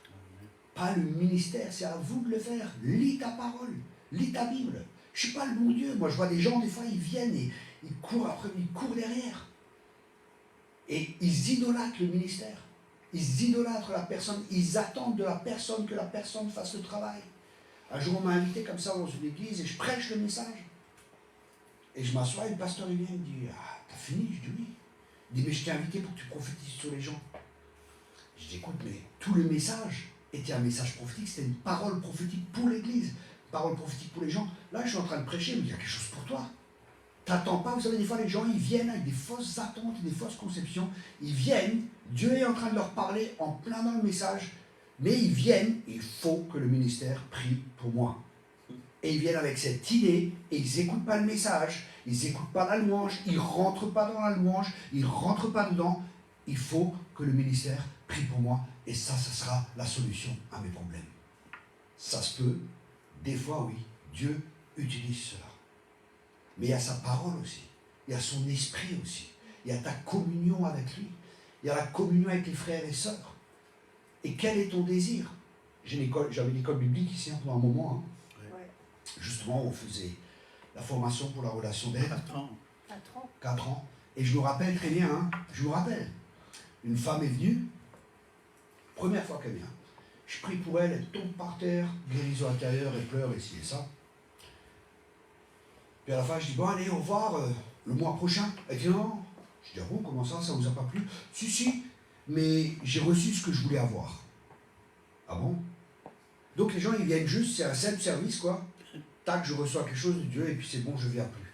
Pas le ministère, c'est à vous de le faire. Lis ta parole, lis ta Bible. Je ne suis pas le bon Dieu. Moi, je vois des gens, des fois, ils viennent et ils courent après, ils courent derrière. Et ils idolâtrent le ministère. Ils idolâtrent la personne, ils attendent de la personne que la personne fasse le travail. Un jour, on m'a invité comme ça dans une église et je prêche le message. Et je m'assois et le pasteur il vient et me dit, ah, t'as fini? Je dis oui. Il dit, mais je t'ai invité pour que tu prophétises sur les gens. Je dis, écoute, mais tout le message était un message prophétique, c'était une parole prophétique pour l'église, une parole prophétique pour les gens. Là, je suis en train de prêcher, mais il y a quelque chose pour toi. T'attends pas, vous savez, des fois les gens, ils viennent avec des fausses attentes, des fausses conceptions. Ils viennent, Dieu est en train de leur parler en plein dans le message, mais ils viennent, il faut que le ministère prie pour moi. Et ils viennent avec cette idée, et ils n'écoutent pas le message, ils n'écoutent pas la louange, ils ne rentrent pas dans la louange, ils ne rentrent pas dedans. Il faut que le ministère prie pour moi, et ça sera la solution à mes problèmes. Ça se peut, des fois oui, Dieu utilise cela. Mais il y a sa parole aussi, il y a son esprit aussi, il y a ta communion avec lui, il y a la communion avec les frères et sœurs. Et quel est ton désir? J'avais l'école biblique ici pendant un moment. Ouais. Justement, on faisait la formation pour la relation d'aide. 4 ans. Et je me rappelle très bien, une femme est venue, première fois qu'elle vient. Je prie pour elle, elle tombe par terre, guérison intérieure, elle pleure, ici et ça. Puis à la fin, je dis, bon, allez, au revoir, le mois prochain. Elle dit, non. Je dis, ah bon, comment ça vous a pas plu? Si, mais j'ai reçu ce que je voulais avoir. Ah bon? Donc les gens, ils viennent juste, c'est un self-service, quoi. Tac, je reçois quelque chose de Dieu, et puis c'est bon, je ne viens plus.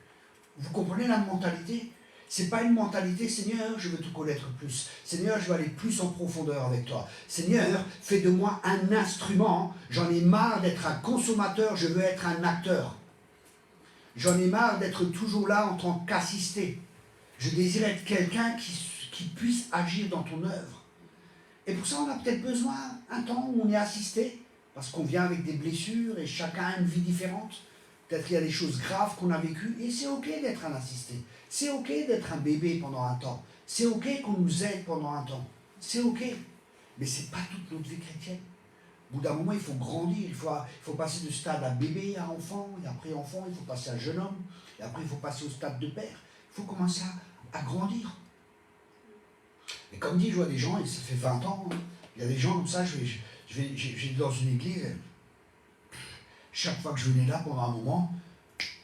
Vous comprenez la mentalité? C'est pas une mentalité, Seigneur, je veux te connaître plus. Seigneur, je veux aller plus en profondeur avec toi. Seigneur, fais de moi un instrument. J'en ai marre d'être un consommateur, je veux être un acteur. J'en ai marre d'être toujours là en tant qu'assisté. Je désire être quelqu'un qui puisse agir dans ton œuvre. Et pour ça, on a peut-être besoin un temps où on est assisté, parce qu'on vient avec des blessures et chacun a une vie différente. Peut-être qu'il y a des choses graves qu'on a vécues, et c'est ok d'être un assisté. C'est ok d'être un bébé pendant un temps. C'est ok qu'on nous aide pendant un temps. C'est ok. Mais ce n'est pas toute notre vie chrétienne. Au bout d'un moment, il faut grandir, il faut passer de stade à bébé à enfant, et après enfant, il faut passer à jeune homme, et après il faut passer au stade de père. Il faut commencer à grandir. Et comme dit, je vois des gens, et ça fait 20 ans, il y a des gens comme ça, je vais dans une église, chaque fois que je venais là pendant un moment,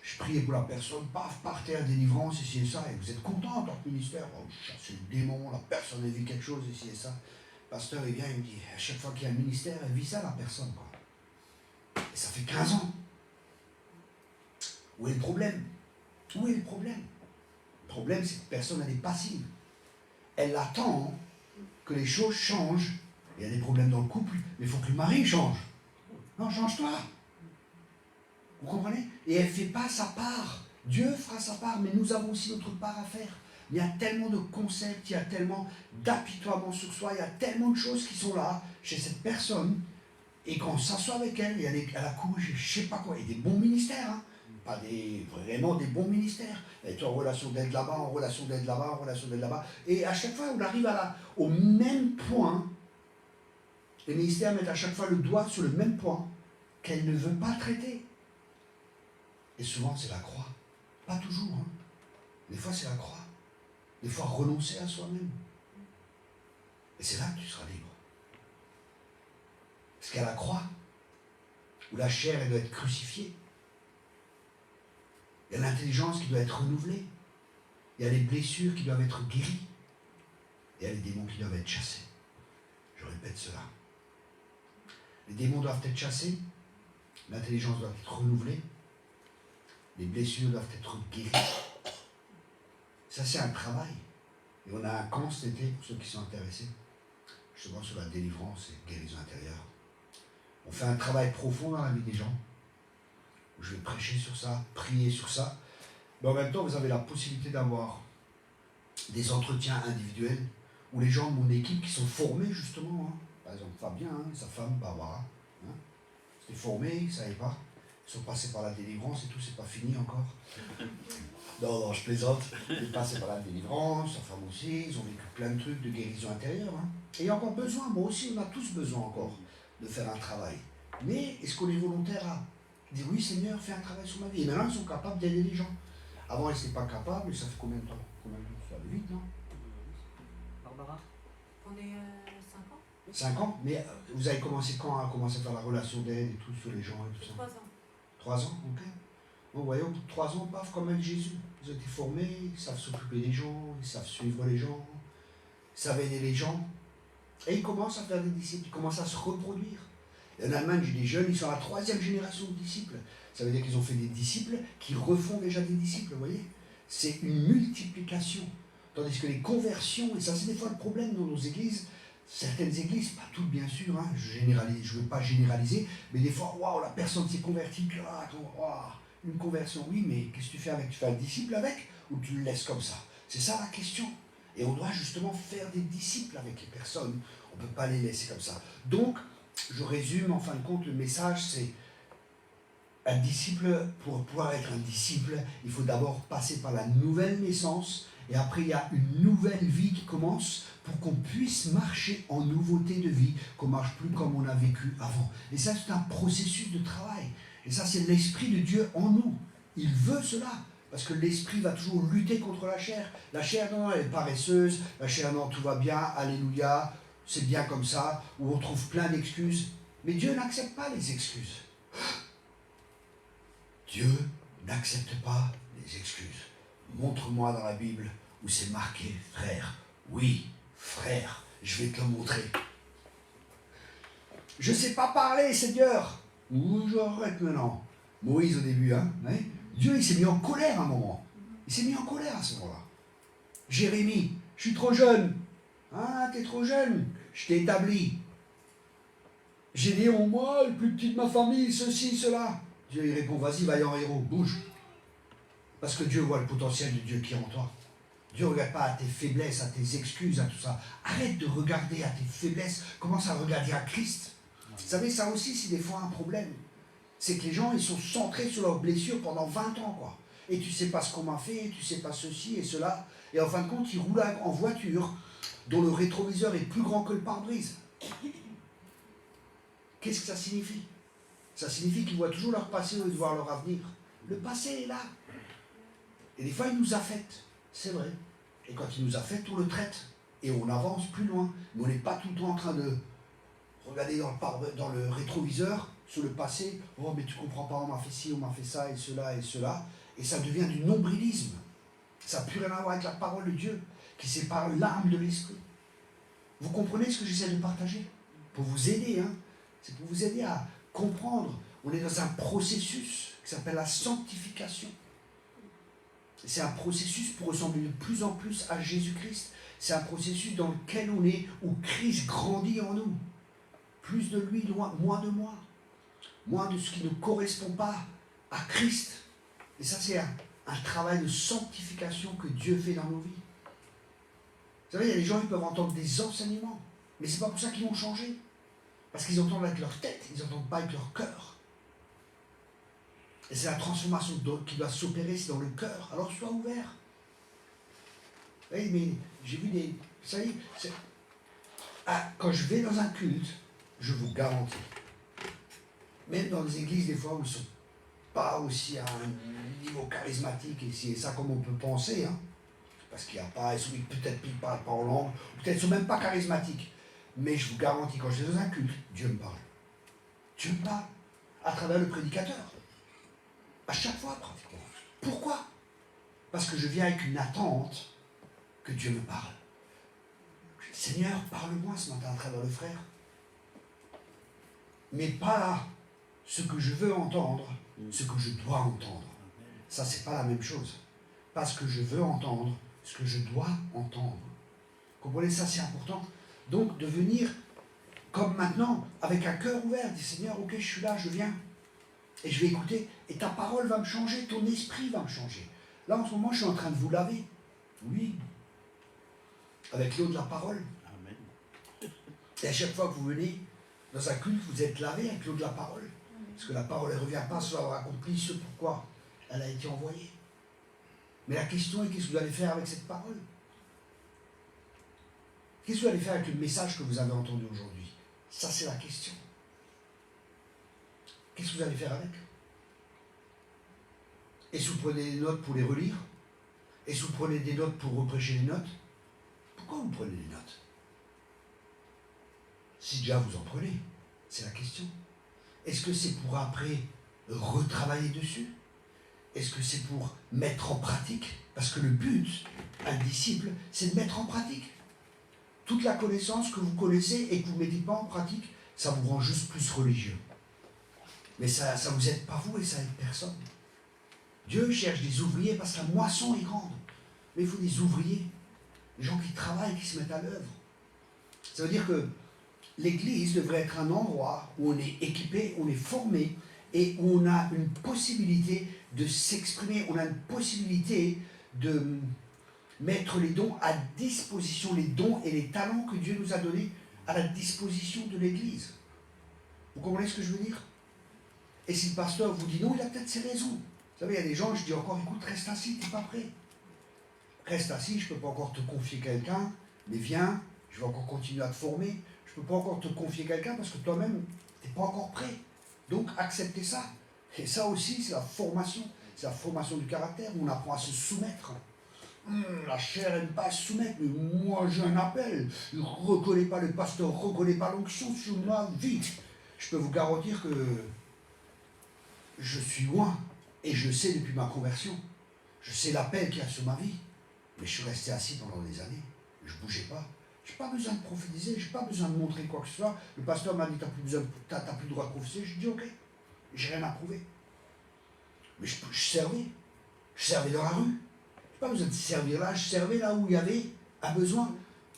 je priais pour la personne, paf, par terre, délivrance, ici et ça, et vous êtes content en tant que ministère, oh, c'est le démon, la personne a vu quelque chose, ici et ça. Le pasteur, il vient, il me dit, à chaque fois qu'il y a un ministère, elle vit ça, la personne, quoi. Et ça fait 15 ans. Où est le problème? Où est le problème? Le problème, c'est que personne, elle est passive. Elle attend que les choses changent. Il y a des problèmes dans le couple, mais il faut que le mari change. Non, change-toi. Vous comprenez? Et elle ne fait pas sa part. Dieu fera sa part, mais nous avons aussi notre part à faire. Il y a tellement de concepts, il y a tellement d'apitoiements sur soi, il y a tellement de choses qui sont là chez cette personne Et quand on s'assoit avec elle, elle a couru, je ne sais pas quoi, et des bons ministères, hein. Pas vraiment des bons ministères. Elle est en relation d'aide là-bas, en relation d'aide là-bas, en relation d'aide là-bas. Et à chaque fois, on arrive au même point. Les ministères mettent à chaque fois le doigt sur le même point qu'elle ne veut pas traiter. Et souvent, c'est la croix. Pas toujours, hein. Des fois, c'est la croix. Des fois, renoncer à soi-même. Et c'est là que tu seras libre. Parce qu'à la croix, où la chair, elle doit être crucifiée, il y a l'intelligence qui doit être renouvelée. Il y a les blessures qui doivent être guéries. Il y a les démons qui doivent être chassés. Je répète cela. Les démons doivent être chassés. L'intelligence doit être renouvelée. Les blessures doivent être guéries. Ça, c'est un travail. Et on a un camp cet été, pour ceux qui sont intéressés, justement sur la délivrance et guérison intérieure. On fait un travail profond dans la vie des gens. Je vais prêcher sur ça, prier sur ça. Mais en même temps, vous avez la possibilité d'avoir des entretiens individuels où les gens de mon équipe qui sont formés justement, hein, par exemple Fabien, hein, sa femme Barbara, hein, étaient formés, ils ne savaient pas, ils sont passés par la délivrance et tout, c'est pas fini encore. Non, je plaisante. Ils sont passés par la délivrance, sa femme aussi, ils ont vécu plein de trucs de guérison intérieure. Hein. Et il y a encore besoin, moi aussi, on a tous besoin encore de faire un travail. Mais est-ce qu'on est volontaire à dire oui Seigneur, fais un travail sur ma vie? Et maintenant, ils sont capables d'aider les gens. Avant, ils n'étaient pas capables, et ça fait combien de temps? Ça va vite, non? Barbara? On est 5 ans. 5 ans? Mais vous avez commencé quand à commencer à faire la relation d'aide et tout sur les gens et tout ça? 3 ans. 3 ans, ok. Bon, vous voyez, au bout de 3 ans, paf, comme avec Jésus. Ils ont été formés, ils savent s'occuper des gens, ils savent suivre les gens, ils savent aider les gens. Et ils commencent à faire des disciples, ils commencent à se reproduire. Et en Allemagne, j'ai des jeunes, ils sont à la 3e génération de disciples. Ça veut dire qu'ils ont fait des disciples qui refont déjà des disciples, vous voyez? C'est une multiplication. Tandis que les conversions, et ça c'est des fois le problème dans nos églises, certaines églises, pas toutes bien sûr, hein, je ne veux pas généraliser, mais des fois, waouh, la personne s'est convertie, une conversion, oui, mais qu'est-ce que tu fais avec? Tu fais un disciple avec ou tu le laisses comme ça? C'est ça la question. Et on doit justement faire des disciples avec les personnes. On ne peut pas les laisser comme ça. Donc, je résume, en fin de compte, le message, c'est un disciple, pour pouvoir être un disciple, il faut d'abord passer par la nouvelle naissance, et après il y a une nouvelle vie qui commence pour qu'on puisse marcher en nouveauté de vie, qu'on ne marche plus comme on a vécu avant. Et ça, c'est un processus de travail. Et ça, c'est l'Esprit de Dieu en nous. Il veut cela. Parce que l'Esprit va toujours lutter contre la chair. La chair, non, elle est paresseuse. La chair, non, tout va bien. Alléluia. C'est bien comme ça. Où on trouve plein d'excuses. Mais Dieu n'accepte pas les excuses. Dieu n'accepte pas les excuses. Montre-moi dans la Bible où c'est marqué, frère. Oui, frère, je vais te le montrer. Je ne sais pas parler, Seigneur. Ouh, j'arrête maintenant. Moïse au début, hein. Ouais. Dieu, il s'est mis en colère à un moment. Il s'est mis en colère à ce moment-là. Jérémie, je suis trop jeune. Ah, t'es trop jeune. Je t'ai établi. Gédéon, moi, le plus petit de ma famille, ceci, cela. Dieu, il répond, vas-y, vaillant héros, bouge. Parce que Dieu voit le potentiel de Dieu qui est en toi. Dieu ne regarde pas à tes faiblesses, à tes excuses, à tout ça. Arrête de regarder à tes faiblesses. Commence à regarder à Christ. Vous savez, ça aussi, c'est des fois un problème. C'est que les gens, ils sont centrés sur leurs blessures pendant 20 ans, quoi. Et tu ne sais pas ce qu'on m'a fait, tu ne sais pas ceci et cela. Et en fin de compte, ils roulent en voiture dont le rétroviseur est plus grand que le pare-brise. Qu'est-ce que ça signifie? Ça signifie qu'ils voient toujours leur passé au lieu de voir leur avenir. Le passé est là. Et des fois, il nous affecte. C'est vrai. Et quand il nous affecte, on le traite. Et on avance plus loin. Mais on n'est pas tout le temps en train de regarder dans le rétroviseur, sur le passé. Oh, mais tu comprends pas, on m'a fait ci, on m'a fait ça, et cela, et cela. Et ça devient du nombrilisme. Ça n'a plus rien à voir avec la parole de Dieu, qui sépare l'âme de l'esprit. Vous comprenez ce que j'essaie de partager? Pour vous aider, hein. C'est pour vous aider à comprendre. On est dans un processus qui s'appelle la sanctification. C'est un processus pour ressembler de plus en plus à Jésus-Christ. C'est un processus dans lequel on est, où Christ grandit en nous. Plus de lui, moins de moi. Moins de ce qui ne correspond pas à Christ. Et ça, c'est un travail de sanctification que Dieu fait dans nos vies. Vous savez, il y a des gens qui peuvent entendre des enseignements, mais ce n'est pas pour ça qu'ils vont changer. Parce qu'ils entendent avec leur tête, ils n'entendent pas avec leur cœur. Et c'est la transformation qui doit s'opérer, c'est dans le cœur. Alors sois ouvert. Oui, mais j'ai vu des... Vous savez, quand je vais dans un culte, je vous garantis, même dans les églises, des fois, où ils ne sont pas aussi à un niveau charismatique, et c'est ça comme on peut penser, hein, parce qu'il n'y a pas, peut-être qu'ils ne parlent pas en langue, peut-être qu'ils ne sont même pas charismatiques. Mais je vous garantis, quand je vais dans un culte, Dieu me parle. Dieu me parle à travers le prédicateur. À chaque fois, pratiquement. Pourquoi? Parce que je viens avec une attente que Dieu me parle. Seigneur, parle-moi ce matin à travers le frère. Mais pas ce que je veux entendre, ce que je dois entendre. Ça, c'est pas la même chose. Pas ce que je veux entendre, ce que je dois entendre. Comprenez, ça c'est important. Donc de venir, comme maintenant, avec un cœur ouvert, dire Seigneur, ok, je suis là, je viens. Et je vais écouter, et ta parole va me changer, ton esprit va me changer. Là, en ce moment, je suis en train de vous laver. Oui. Avec l'eau de la parole. Amen. Et à chaque fois que vous venez dans un culte, vous êtes lavé avec l'eau de la parole. Parce que la parole, elle ne revient pas sans avoir accompli ce pourquoi elle a été envoyée. Mais la question est, qu'est-ce que vous allez faire avec cette parole? Qu'est-ce que vous allez faire avec le message que vous avez entendu aujourd'hui? Ça, c'est la question. Qu'est-ce que vous allez faire avec? Est-ce que vous prenez des notes pour les relire? Est-ce que vous prenez des notes pour reprêcher les notes? Pourquoi vous prenez des notes? Si déjà vous en prenez, c'est la question. Est-ce que c'est pour après retravailler dessus? Est-ce que c'est pour mettre en pratique? Parce que le but, un disciple, c'est de mettre en pratique. Toute la connaissance que vous connaissez et que vous ne mettez pas en pratique, ça vous rend juste plus religieux. Mais ça ne vous aide pas vous et ça aide personne. Dieu cherche des ouvriers parce que la moisson est grande. Mais il faut des ouvriers, des gens qui travaillent, qui se mettent à l'œuvre. Ça veut dire que l'Église devrait être un endroit où on est équipé, où on est formé et où on a une possibilité de s'exprimer, on a une possibilité de mettre les dons à disposition, les dons et les talents que Dieu nous a donnés à la disposition de l'Église. Vous comprenez ce que je veux dire? Et si le pasteur vous dit non, il a peut-être ses raisons. Vous savez, il y a des gens, je dis encore, écoute, reste assis, tu n'es pas prêt. Reste assis, je ne peux pas encore te confier quelqu'un, mais viens, je vais encore continuer à te former. Je ne peux pas encore te confier quelqu'un parce que toi-même, tu n'es pas encore prêt. Donc, acceptez ça. Et ça aussi, c'est la formation. C'est la formation du caractère où on apprend à se soumettre. La chair n'aime pas se soumettre, mais moi j'ai un appel. Il ne reconnaît pas, le pasteur ne reconnaît pas l'onction sur moi, vite. Je peux vous garantir que je suis loin, et je le sais depuis ma conversion. Je sais l'appel qu'il y a sur ma vie. Mais je suis resté assis pendant des années. Je ne bougeais pas. Je n'ai pas besoin de prophétiser, je n'ai pas besoin de montrer quoi que ce soit. Le pasteur m'a dit, tu n'as plus le droit de prophétiser. Je dis, ok, j'ai rien à prouver. Mais je servais. Je servais dans la rue. Je n'ai pas besoin de servir là, je servais là où il y avait un besoin.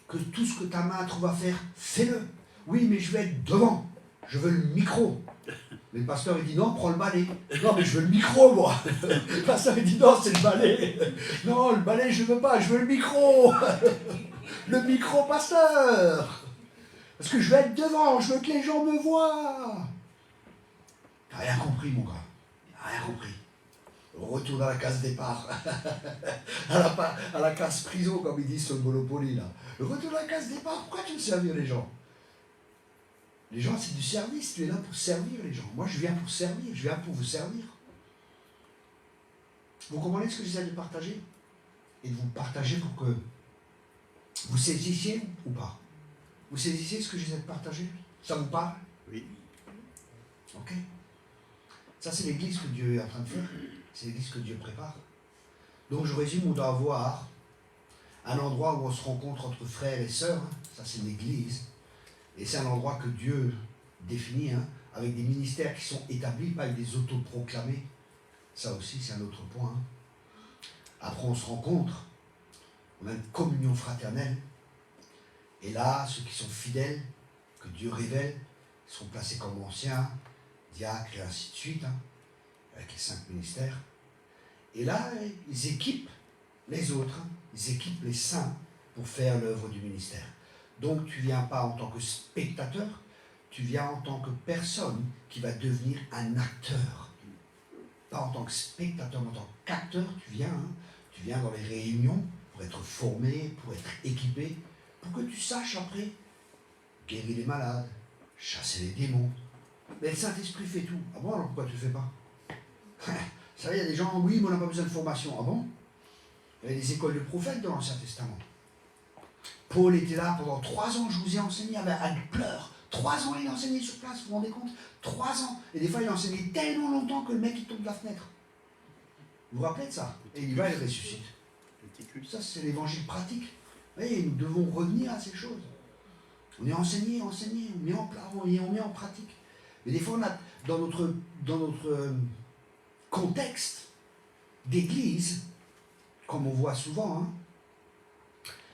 Que tout ce que ta main trouve à faire, fais-le. Oui, mais je vais être devant. Je veux le micro. Mais le pasteur, il dit non, prends le balai. Non, mais je veux le micro, moi. Le pasteur, il dit non, c'est le balai. Non, le balai, je ne veux pas, je veux le micro. Le micro, pasteur. Parce que je veux être devant, je veux que les gens me voient. T'as rien compris, mon gars. T'as rien compris. Retourne à la case départ. à la case prison, comme ils disent sur le Monopoly, là. Retourne à la case départ. Pourquoi tu veux servir les gens? Les gens, c'est du service. Tu es là pour servir les gens. Moi, je viens pour servir. Je viens pour vous servir. Vous comprenez ce que j'essaie de partager? Et de vous partager pour que vous saisissiez ou pas? Vous saisissez ce que j'essaie de partager? Ça vous parle? Oui. Ok. Ça, c'est l'église que Dieu est en train de faire. C'est l'église que Dieu prépare. Donc, je résume, on doit avoir un endroit où on se rencontre entre frères et sœurs. Ça, c'est l'église. Et c'est un endroit que Dieu définit, avec des ministères qui sont établis, pas avec des autoproclamés. Ça aussi, c'est un autre point. Après, on se rencontre. On a une communion fraternelle. Et là, ceux qui sont fidèles, que Dieu révèle, sont placés comme anciens, diacres et ainsi de suite, avec les 5 ministères. Et là, ils équipent les autres, ils équipent les saints pour faire l'œuvre du ministère. Donc, tu ne viens pas en tant que spectateur, tu viens en tant que personne qui va devenir un acteur. Pas en tant que spectateur, mais en tant qu'acteur, tu viens dans les réunions pour être formé, pour être équipé, pour que tu saches après guérir les malades, chasser les démons. Mais le Saint-Esprit fait tout. Ah bon, alors pourquoi tu ne le fais pas? Ça, il y a des gens, oui, mais on n'a pas besoin de formation. Ah bon? Il y avait des écoles de prophètes dans l'Ancien Testament. Paul était là pendant 3 ans, je vous ai enseigné à pleurs. 3 ans, il a enseigné sur place, vous vous rendez compte? 3 ans. Et des fois, il a enseigné tellement longtemps que le mec, il tombe de la fenêtre. Vous vous rappelez de ça? Et il va, il ressuscite. Ça, c'est l'évangile pratique. Vous voyez, nous devons revenir à ces choses. On est enseigné, on met en pratique. Mais des fois, on a, dans notre contexte d'église, comme on voit souvent, hein,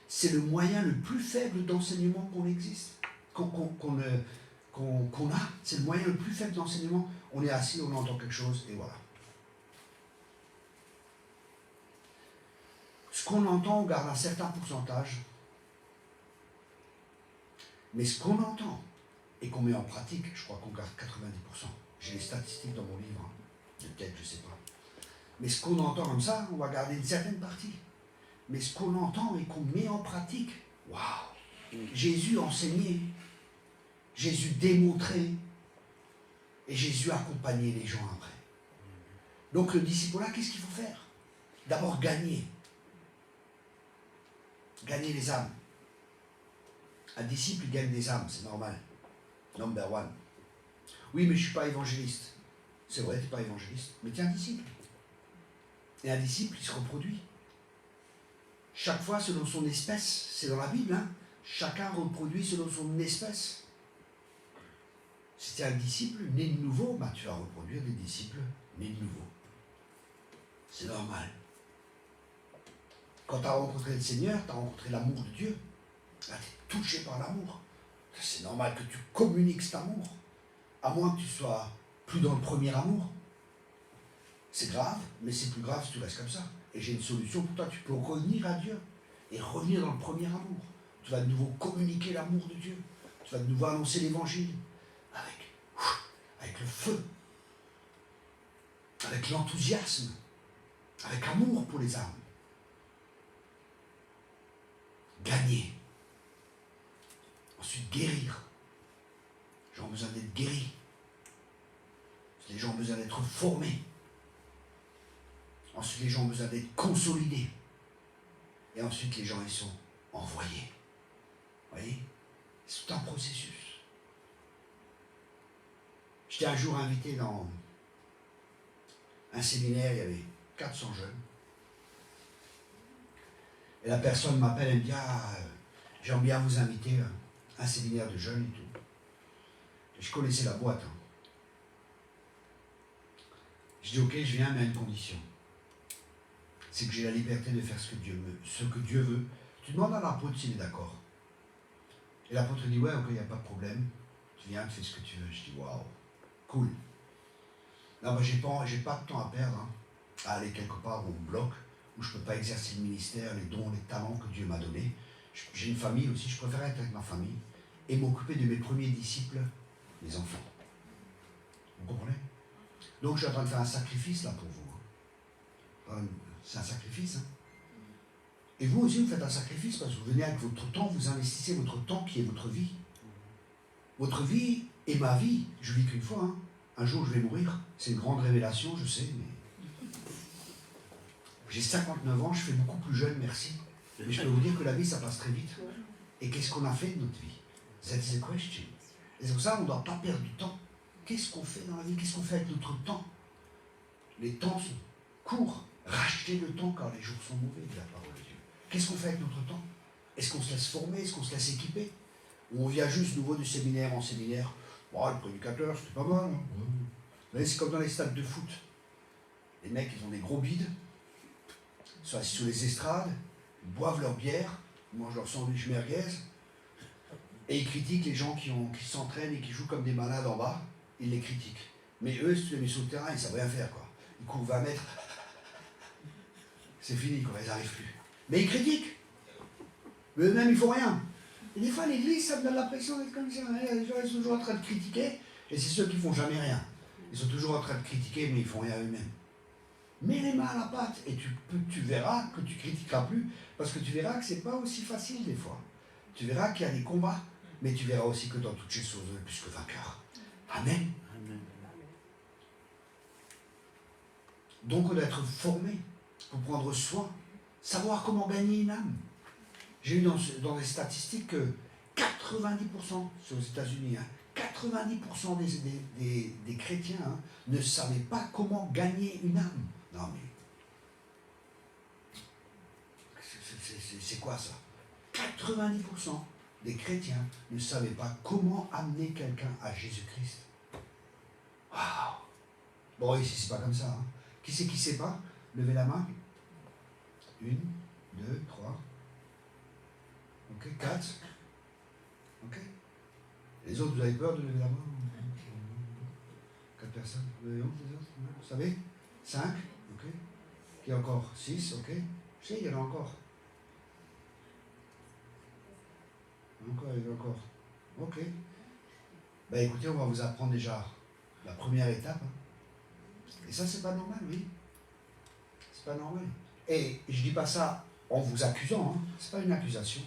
c'est le moyen le plus faible d'enseignement qu'on existe, qu'on a. C'est le moyen le plus faible d'enseignement. On est assis, on entend quelque chose, et voilà. Ce qu'on entend, on garde un certain pourcentage. Mais ce qu'on entend et qu'on met en pratique, je crois qu'on garde 90%. J'ai les statistiques dans mon livre, hein. Peut-être, je ne sais pas. Mais ce qu'on entend comme ça, on va garder une certaine partie. Mais ce qu'on entend et qu'on met en pratique, waouh! Jésus enseignait, Jésus démontrait, et Jésus accompagnait les gens après. Donc le disciple-là, qu'est-ce qu'il faut faire? D'abord gagner. Gagner les âmes. Un disciple, il gagne des âmes, c'est normal. Number one. Oui, mais je ne suis pas évangéliste. C'est vrai, tu n'es pas évangéliste, mais tu es un disciple. Et un disciple, il se reproduit. Chaque fois selon son espèce, c'est dans la Bible, hein. Chacun reproduit selon son espèce. Si tu es un disciple né de nouveau, bah, tu vas reproduire des disciples nés de nouveau. C'est normal. Quand tu as rencontré le Seigneur, tu as rencontré l'amour de Dieu. Là, tu es touché par l'amour. C'est normal que tu communiques cet amour. À moins que tu sois plus dans le premier amour. C'est grave, mais c'est plus grave si tu restes comme ça. Et j'ai une solution pour toi. Tu peux revenir à Dieu et revenir dans le premier amour. Tu vas de nouveau communiquer l'amour de Dieu. Tu vas de nouveau annoncer l'évangile avec le feu, avec l'enthousiasme, avec amour pour les âmes. Gagner. Ensuite, guérir. Les gens ont besoin d'être guéris. Les gens ont besoin d'être formés. Ensuite, les gens ont besoin d'être consolidés. Et ensuite, les gens, ils sont envoyés. Vous voyez? C'est tout un processus. J'étais un jour invité dans un séminaire, il y avait 400 jeunes. Et la personne m'appelle, elle me dit, j'aimerais bien vous inviter à un séminaire de jeunes et tout. Et je connaissais la boîte. Hein. Je dis, ok, je viens, mais à une condition. C'est que j'ai la liberté de faire ce que Dieu veut. Tu demandes à l'apôtre s'il est d'accord. Et l'apôtre dit, ouais, ok, il n'y a pas de problème. Tu viens, tu fais ce que tu veux. Je dis, waouh, cool. Non, j'ai pas de temps à perdre, hein, à aller quelque part où on me bloque, où je ne peux pas exercer le ministère, les dons, les talents que Dieu m'a donnés. J'ai une famille aussi, je préfère être avec ma famille et m'occuper de mes premiers disciples, les enfants. Vous comprenez? Donc je suis en train de faire un sacrifice là pour vous. C'est un sacrifice. Hein. Et vous aussi, vous faites un sacrifice parce que vous venez avec votre temps, vous investissez votre temps qui est votre vie. Votre vie est ma vie. Je vis qu'une fois. Hein. Un jour, je vais mourir. C'est une grande révélation, je sais. Mais... J'ai 59 ans, je fais beaucoup plus jeune, merci. Mais je peux vous dire que la vie, ça passe très vite. Et qu'est-ce qu'on a fait de notre vie? That's the question. Et c'est pour ça qu'on ne doit pas perdre du temps. Qu'est-ce qu'on fait dans la vie? Qu'est-ce qu'on fait avec notre temps? Les temps sont courts. Rachetez le temps car les jours sont mauvais, dit la parole de Dieu. Qu'est-ce qu'on fait avec notre temps? Est-ce qu'on se laisse former? Est-ce qu'on se laisse équiper? Ou on vient juste nouveau de séminaire en séminaire? Oh, le prédicateur, c'était pas mal. Hein. Vous voyez, c'est comme dans les stades de foot. Les mecs, ils ont des gros bides. Ils sont assis sur les estrades. Ils boivent leur bière. Ils mangent leur sandwich merguez. Et ils critiquent les gens qui s'entraînent et qui jouent comme des malades en bas. Ils les critiquent. Mais eux, si tu les mets sur le terrain, ils ne savent rien faire. Quoi. Ils courent 20 mètres. C'est fini, quoi. Ils n'arrivent plus. Mais ils critiquent. Mais eux-mêmes, ils ne font rien. Et des fois, l'église, ça me donne l'impression d'être comme ça. Les gens, ils sont toujours en train de critiquer, et c'est ceux qui font jamais rien. Ils sont toujours en train de critiquer, mais ils font rien eux-mêmes. Mets les mains à la pâte, et tu verras que tu critiqueras plus, parce que tu verras que c'est pas aussi facile des fois. Tu verras qu'il y a des combats, mais tu verras aussi que dans toutes ces choses, on est plus que vainqueur. Amen. Amen. Donc on doit être formé pour prendre soin, savoir comment gagner une âme. J'ai eu dans les statistiques que 90% sur les États-Unis, 90% des chrétiens ne savaient pas comment gagner une âme. Non mais, c'est quoi ça? 90% des chrétiens ne savaient pas comment amener quelqu'un à Jésus-Christ. Waouh! Bon, ici, c'est pas comme ça. Qui c'est qui sait pas? Levez la main. 1, 2, 3. Ok, 4. Ok. Les autres, vous avez peur de lever la main? 4 personnes. Vous avez honte, les autres? Vous savez? 5. Ok. Il y a encore 6. Ok. Je sais, il y en a encore. Encore, il y en a encore. Ok. Ben écoutez, on va vous apprendre déjà la première étape. Et ça, c'est pas normal, oui. C'est pas normal. Et je dis pas ça en vous accusant, c'est pas une accusation.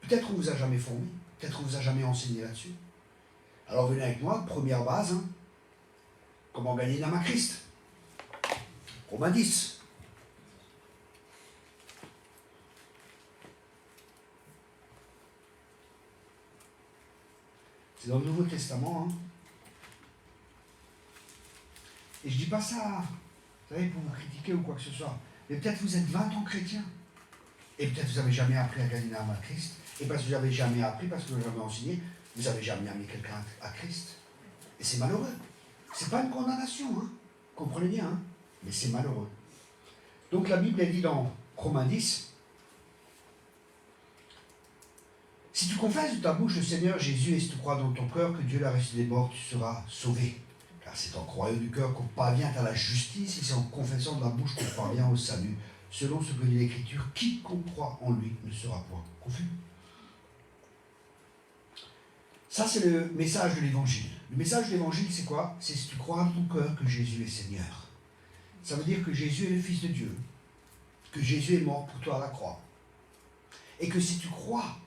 Peut-être qu'on vous a jamais formé, peut-être qu'on vous a jamais enseigné là-dessus. Alors venez avec moi, première base, comment gagner une âme à Christ. Romains 10. C'est dans le Nouveau Testament. Et je dis pas ça, vous savez, pour vous critiquer ou quoi que ce soit. Mais peut-être vous êtes 20 ans chrétien. Et peut-être vous n'avez jamais appris à gagner une âme à Christ. Et parce que vous n'avez jamais appris, parce que vous n'avez jamais enseigné, vous n'avez jamais amené quelqu'un à Christ. Et c'est malheureux. C'est pas une condamnation, comprenez bien, mais c'est malheureux. Donc la Bible, elle dit dans Romains 10, si tu confesses de ta bouche le Seigneur Jésus et si tu crois dans ton cœur que Dieu l'a ressuscité des morts, tu seras sauvé. Car c'est en croyant du cœur qu'on parvient à la justice et c'est en confessant de la bouche qu'on parvient au salut. Selon ce que dit l'Écriture, quiconque croit en lui ne sera point confus. Ça, c'est le message de l'Évangile. Le message de l'Évangile, c'est quoi? C'est si tu crois en ton cœur que Jésus est Seigneur. Ça veut dire que Jésus est le Fils de Dieu, que Jésus est mort pour toi à la croix. Et que si tu crois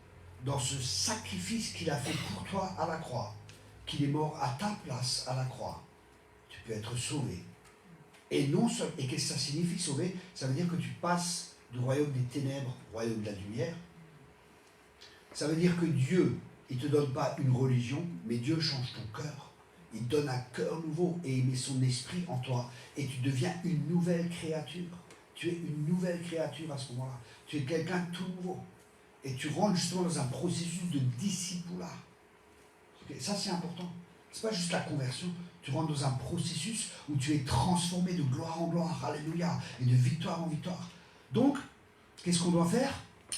dans ce sacrifice qu'il a fait pour toi à la croix, qu'il est mort à ta place à la croix, tu peux être sauvé. Et non seul, et qu'est-ce que ça signifie sauver? Ça veut dire que tu passes du royaume des ténèbres au royaume de la lumière. Ça veut dire que Dieu, il ne te donne pas une religion, mais Dieu change ton cœur. Il donne un cœur nouveau et il met son esprit en toi. Et tu deviens une nouvelle créature. Tu es une nouvelle créature à ce moment-là. Tu es quelqu'un de tout nouveau. Et tu rentres justement dans un processus de discipulat. Okay, ça, c'est important. Ce n'est pas juste la conversion. Tu rentres dans un processus où tu es transformé de gloire en gloire, alléluia, et de victoire en victoire. Donc, qu'est-ce qu'on doit faire?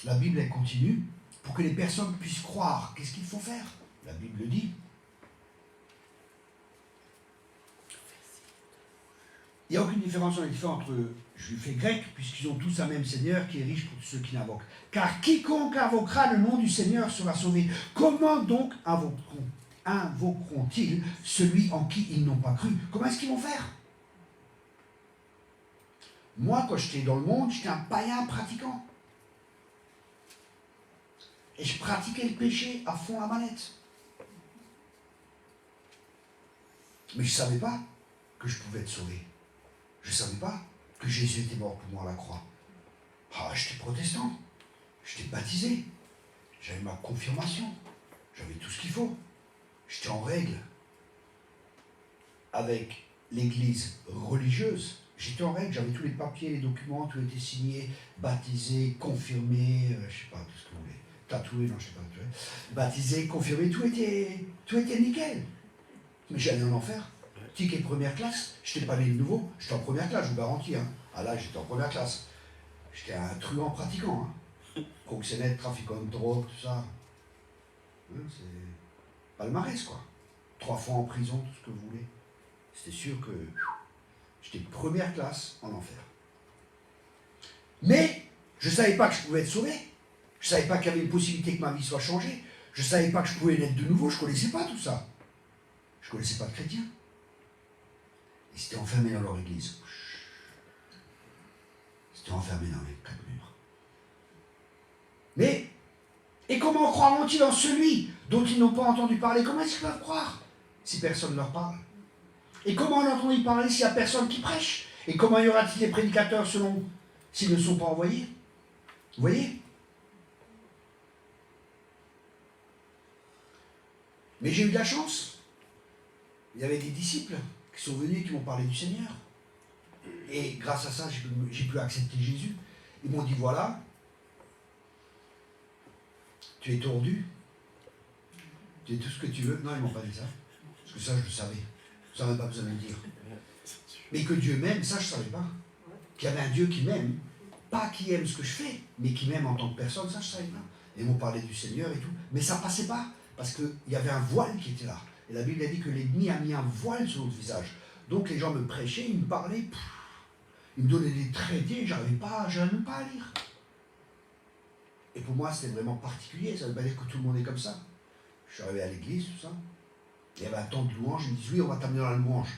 La Bible, elle continue. Pour que les personnes puissent croire, qu'est-ce qu'il faut faire? La Bible dit. Il n'y a aucune différence entre juifs et grecs, puisqu'ils ont tous un même Seigneur qui est riche pour tous ceux qui l'invoquent. Car quiconque invoquera le nom du Seigneur sera sauvé. Comment donc invoqueront-ils celui en qui ils n'ont pas cru? Comment est-ce qu'ils vont faire? Moi, quand j'étais dans le monde, j'étais un païen pratiquant. Et je pratiquais le péché à fond la manette. Mais je ne savais pas que je pouvais être sauvé. Je ne savais pas que Jésus était mort pour moi à la croix. Ah, j'étais protestant. J'étais baptisé. J'avais ma confirmation. J'avais tout ce qu'il faut. J'étais en règle avec l'église religieuse. J'étais en règle, j'avais tous les papiers, les documents, tout était signé, baptisé, confirmé, je ne sais pas, tout ce que vous voulez. Tatoué, non, je ne sais pas, tatoué. Baptisé, confirmé, tout était nickel. Mais j'allais en enfer. Ticket première classe, je n'étais pas né de nouveau, j'étais en première classe, je vous garantis. Ah là, j'étais en première classe. J'étais un truand pratiquant. Proxénète, trafiquant de drogue, tout ça. C'est palmarès, quoi. 3 fois en prison, tout ce que vous voulez. C'était sûr que j'étais première classe en enfer. Mais je ne savais pas que je pouvais être sauvé. Je ne savais pas qu'il y avait une possibilité que ma vie soit changée. Je ne savais pas que je pouvais naître de nouveau, je ne connaissais pas tout ça. Je ne connaissais pas de chrétiens. Ils s'étaient enfermés dans leur église. Ils s'étaient enfermés dans les 4 murs. Mais, et comment croiront-ils en celui dont ils n'ont pas entendu parler? Comment est-ce qu'ils peuvent croire si personne ne leur parle? Et comment en entendent-ils parler s'il n'y a personne qui prêche? Et comment y aura-t-il des prédicateurs selon s'ils ne sont pas envoyés? Vous voyez? Mais j'ai eu de la chance. Il y avait des disciples qui sont venus et qui m'ont parlé du Seigneur. Et grâce à ça, j'ai pu accepter Jésus. Ils m'ont dit, voilà, tu es tordu, tu es tout ce que tu veux. Non, ils ne m'ont pas dit ça. Parce que ça, je le savais. Ça n'avait pas besoin de le dire. Mais que Dieu m'aime, ça, je ne savais pas. Qu'il y avait un Dieu qui m'aime. Pas qui aime ce que je fais, mais qui m'aime en tant que personne, ça, je ne savais pas. Et ils m'ont parlé du Seigneur et tout. Mais ça ne passait pas. Parce qu'il y avait un voile qui était là. Et la Bible a dit que l'ennemi a mis un voile sur notre visage. Donc les gens me prêchaient, ils me parlaient, ils me donnaient des traités, je n'arrivais même pas à lire. Et pour moi, c'était vraiment particulier. Ça ne veut pas dire que tout le monde est comme ça. Je suis arrivé à l'église, tout ça. Il y avait un temps de louange. Ils me disent, oui, on va t'amener dans la louange.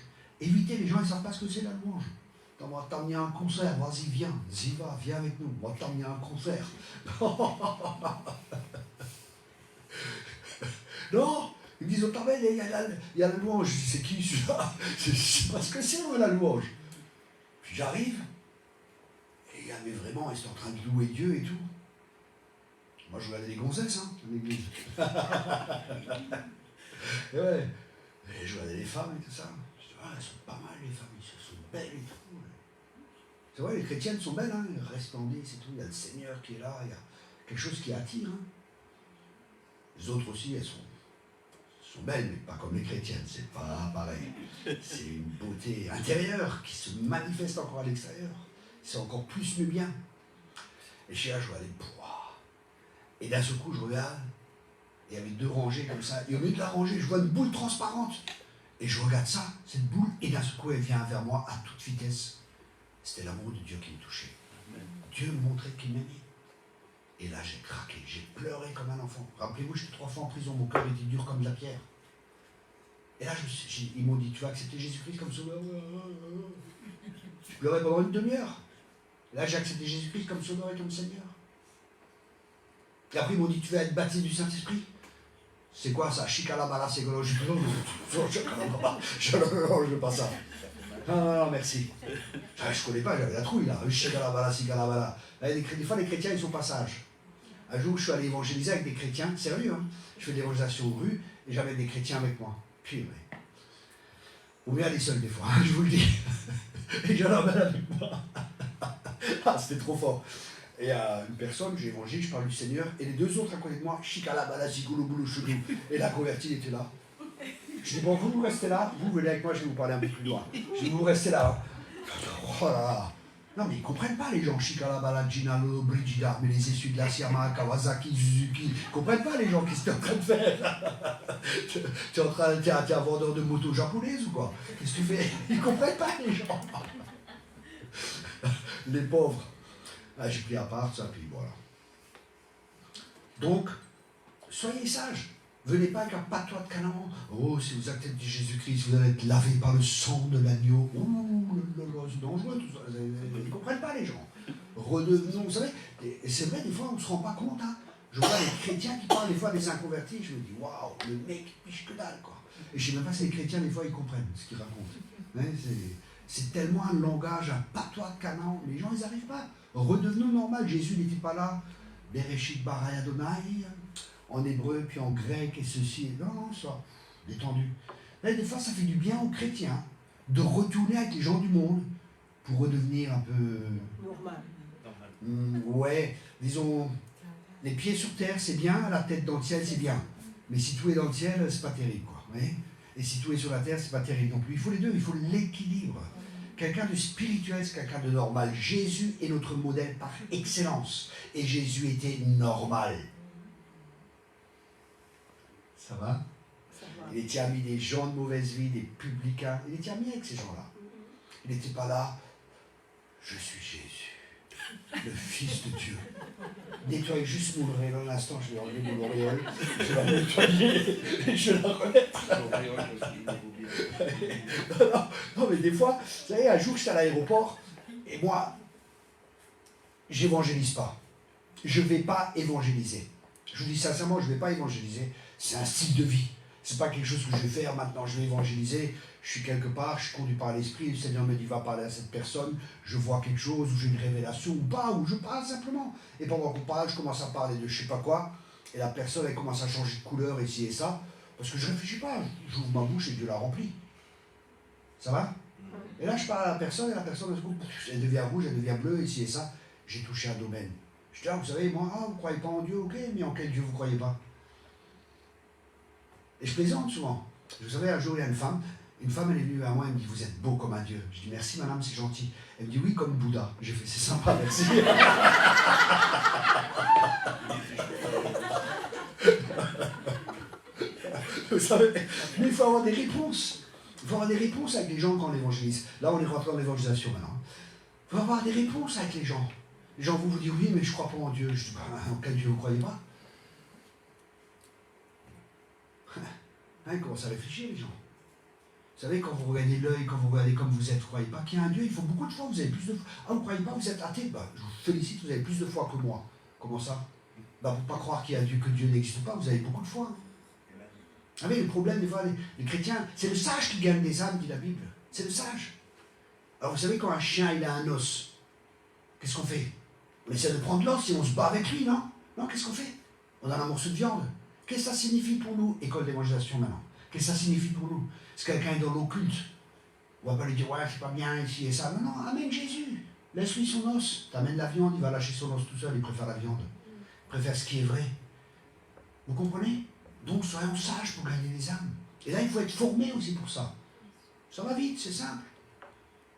Évitez, les gens, ils ne savent pas ce que c'est la louange. On va t'amener à un concert, vas-y, viens, viens avec nous, on va t'amener à un concert. Non, ils me disent, on t'emmène, il y a la louange. Je dis, c'est qui celui-là? Je ne sais pas ce que c'est, moi, la louange. Puis j'arrive, et il y avait vraiment, ils sont en train de louer Dieu et tout. Moi, je regardais les gonzesses, hein, en église. Et ouais, et je regardais les femmes et tout ça. Je dis, ah, elles sont pas mal, les femmes, elles sont belles et tout. C'est vrai, les chrétiennes sont belles, hein, elles resplendissent et tout. Il y a le Seigneur qui est là, il y a quelque chose qui attire. Hein. Les autres aussi, elles sont belles, mais pas comme les chrétiennes, c'est pas pareil. C'est une beauté intérieure qui se manifeste encore à l'extérieur. C'est encore plus le bien. Et je suis là, je vois les poids. Et d'un seul coup, je regarde, et il y avait 2 rangées comme ça. Et au milieu de la rangée, je vois une boule transparente. Et je regarde ça, cette boule, et d'un seul coup, elle vient vers moi à toute vitesse. C'était l'amour de Dieu qui me touchait. Dieu me montrait qu'il m'aimait. Et là, j'ai craqué, j'ai pleuré comme un enfant. Rappelez-vous, j'étais 3 fois en prison, mon cœur était dur comme de la pierre. Et là, ils m'ont dit, tu vas accepter Jésus-Christ comme sauveur? Je pleurais pendant une demi-heure. Là, j'ai accepté Jésus-Christ comme sauveur et comme Seigneur. Et après, ils m'ont dit, tu vas être baptisé du Saint-Esprit? C'est quoi ça? Chikalabala, c'est quoi? Je ne veux pas ça. Non, merci. Je ne connais pas, j'avais la trouille là. Chikalabala, Chikalabala. Des fois, les chrétiens, ils sont pas sages. Un jour, je suis allé évangéliser avec des chrétiens, sérieux, hein. Je fais des évangélisations aux rues et j'avais des chrétiens avec moi. Puis, ouais. Ou bien aller seul des fois, hein, je vous le dis. Et j'en avais avec moi. Ah, c'était trop fort. Et il y a une personne, j'ai évangélisé, je parle du Seigneur, et les 2 autres à côté de moi, Chikalabala, Zigoulouboulou, Choudou. Et la convertie était là. Je dis, bon, vous restez là, vous venez avec moi, je vais vous parler un peu plus loin. Je dis, vous restez là. Oh là là. Non, mais ils ne comprennent pas, les gens. Chikalabala, Ginalo, Brigida, mais les essuies de la Siyama, Kawasaki, Suzuki. Ils ne comprennent pas, les gens, qu'est-ce que tu es en train de faire. Tu es en train d'être un vendeur de moto japonaise ou quoi? Qu'est-ce que tu fais? Ils ne comprennent pas, les gens. Les pauvres. Ah, j'ai pris à part ça, puis voilà. Donc, soyez sages. Venez pas avec un patois de Canaan. Oh, si vous acceptez Jésus-Christ, vous allez être lavé par le sang de l'agneau. Ouh, c'est dangereux tout ça. Ils ne comprennent pas, les gens. Redevenons, vous savez, et c'est vrai, des fois, on ne se rend pas compte. Hein. Je vois les chrétiens qui parlent des fois des inconvertis, je me dis, waouh, le mec, il piche que dalle, quoi. Et je ne sais même pas si les chrétiens, des fois, ils comprennent ce qu'ils racontent. Hein, c'est tellement un langage, un patois de Canaan. Les gens, ils n'arrivent pas. Redevenons normal. Jésus n'était pas là. Bereshit bara Adonai, en hébreu, puis en grec, et ceci. Non, ça, détendu. Là, des fois, ça fait du bien aux chrétiens de retourner avec les gens du monde pour redevenir un peu... Normal. Ouais, disons, les pieds sur terre, c'est bien, la tête dans le ciel, c'est bien. Mais si tout est dans le ciel, c'est pas terrible, quoi. Ouais. Et si tout est sur la terre, c'est pas terrible non plus. Il faut les deux, il faut l'équilibre. Quelqu'un de spirituel, c'est quelqu'un de normal. Jésus est notre modèle par excellence. Et Jésus était normal. Ça va? Il était ami des gens de mauvaise vie, des publicains. Il était ami avec ces gens-là. Il n'était pas là. Je suis Jésus. le Fils de Dieu. Nettoyez juste mon auréole. L'instant, je vais enlever mon auréole, je vais la nettoyer et je vais la remettre. Non, mais des fois, vous savez, un jour, j'étais à l'aéroport et moi, j'évangélise pas. Je ne vais pas évangéliser. Je vous dis sincèrement, je ne vais pas évangéliser. C'est un style de vie. Ce n'est pas quelque chose que je vais faire maintenant. Je vais évangéliser. Je suis quelque part, je suis conduit par l'Esprit. Le Seigneur me dit, va parler à cette personne. Je vois quelque chose, ou j'ai une révélation, ou pas, ou je parle simplement. Et pendant qu'on parle, je commence à parler de je ne sais pas quoi. Et la personne, elle commence à changer de couleur, ici et ça. Parce que je ne réfléchis pas. J'ouvre ma bouche et Dieu la remplit. Ça va? Et là, je parle à la personne, et la personne, elle devient rouge, elle devient bleue, ici et ça. J'ai touché un domaine. Je dis, ah, vous savez, moi, vous ne croyez pas en Dieu, ok, mais en quel Dieu vous ne croyez pas? Et je plaisante souvent. Vous savez, un jour, il y a une femme, elle est venue à moi, elle me dit, vous êtes beau comme un Dieu. Je dis, merci madame, c'est gentil. Elle me dit, oui, comme Bouddha. J'ai fait, c'est sympa, merci. Vous savez, mais il faut avoir des réponses. Il faut avoir des réponses avec les gens quand on évangélise. Là, on est rentré dans l'évangélisation maintenant. Il faut avoir des réponses avec les gens. Les gens vont vous dire, oui, mais je ne crois pas en Dieu. Je dis, en quel Dieu vous ne croyez pas? Ils commencent à réfléchir, les gens. Vous savez, quand vous regardez l'œil, quand vous regardez comme vous êtes, vous ne croyez pas qu'il y a un Dieu. Il faut beaucoup de fois, vous avez plus de foi. Ah, vous ne croyez pas, vous êtes athée? Je vous félicite, vous avez plus de foi que moi. Comment ça? Pour ne pas croire qu'il y a un Dieu, que Dieu n'existe pas, vous avez beaucoup de foi. Vous savez, le problème, des fois, les chrétiens, c'est le sage qui gagne des âmes, dit la Bible. C'est le sage. Alors, vous savez, quand un chien, il a un os, qu'est-ce qu'on fait? On essaie de prendre l'os et on se bat avec lui, non? Non, qu'est-ce qu'on fait? On a un morceau de viande. Qu'est-ce que ça signifie pour nous? École d'évangélisation maintenant. Qu'est-ce que ça signifie pour nous? Si quelqu'un est dans l'occulte, on ne va pas lui dire, ouais, c'est pas bien ici et ça. Non, non, amène Jésus. Laisse-lui son os. T'amènes la viande, il va lâcher son os tout seul, il préfère la viande. Il préfère ce qui est vrai. Vous comprenez? Donc, soyons sages pour gagner les âmes. Et là, il faut être formé aussi pour ça. Ça va vite, c'est simple.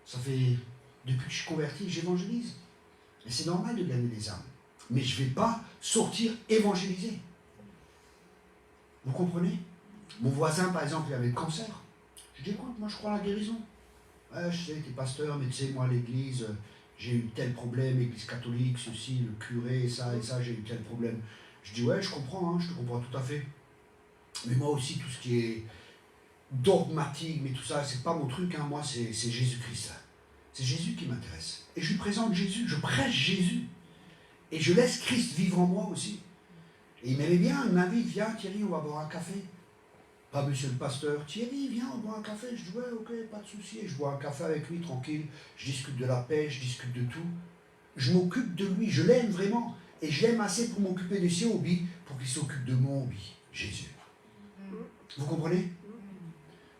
Ça fait, depuis que je suis converti, j'évangélise. Et c'est normal de gagner des âmes. Mais je ne vais pas sortir évangéliser. Vous comprenez? Mon voisin, par exemple, il avait le cancer. Je dis, écoute, moi je crois à la guérison. Ouais, je sais, t'es pasteur, mais tu sais, moi, l'église, j'ai eu tel problème, l'église catholique, ceci, le curé, ça et ça, j'ai eu tel problème. Je dis, ouais, je comprends, je te comprends tout à fait. Mais moi aussi, tout ce qui est dogmatique, mais tout ça, c'est pas mon truc, moi, c'est Jésus-Christ. C'est Jésus qui m'intéresse. Et je lui présente Jésus, je prêche Jésus. Et je laisse Christ vivre en moi aussi. Et il m'aimait bien, il m'invite, viens Thierry, on va boire un café. Pas monsieur le pasteur, Thierry, viens, on boit un café. Je dis, ouais, ok, pas de souci. Et je bois un café avec lui, tranquille. Je discute de la paix, je discute de tout. Je m'occupe de lui, je l'aime vraiment. Et je l'aime assez pour m'occuper de ses hobbies, pour qu'il s'occupe de mon hobby, Jésus. Vous comprenez?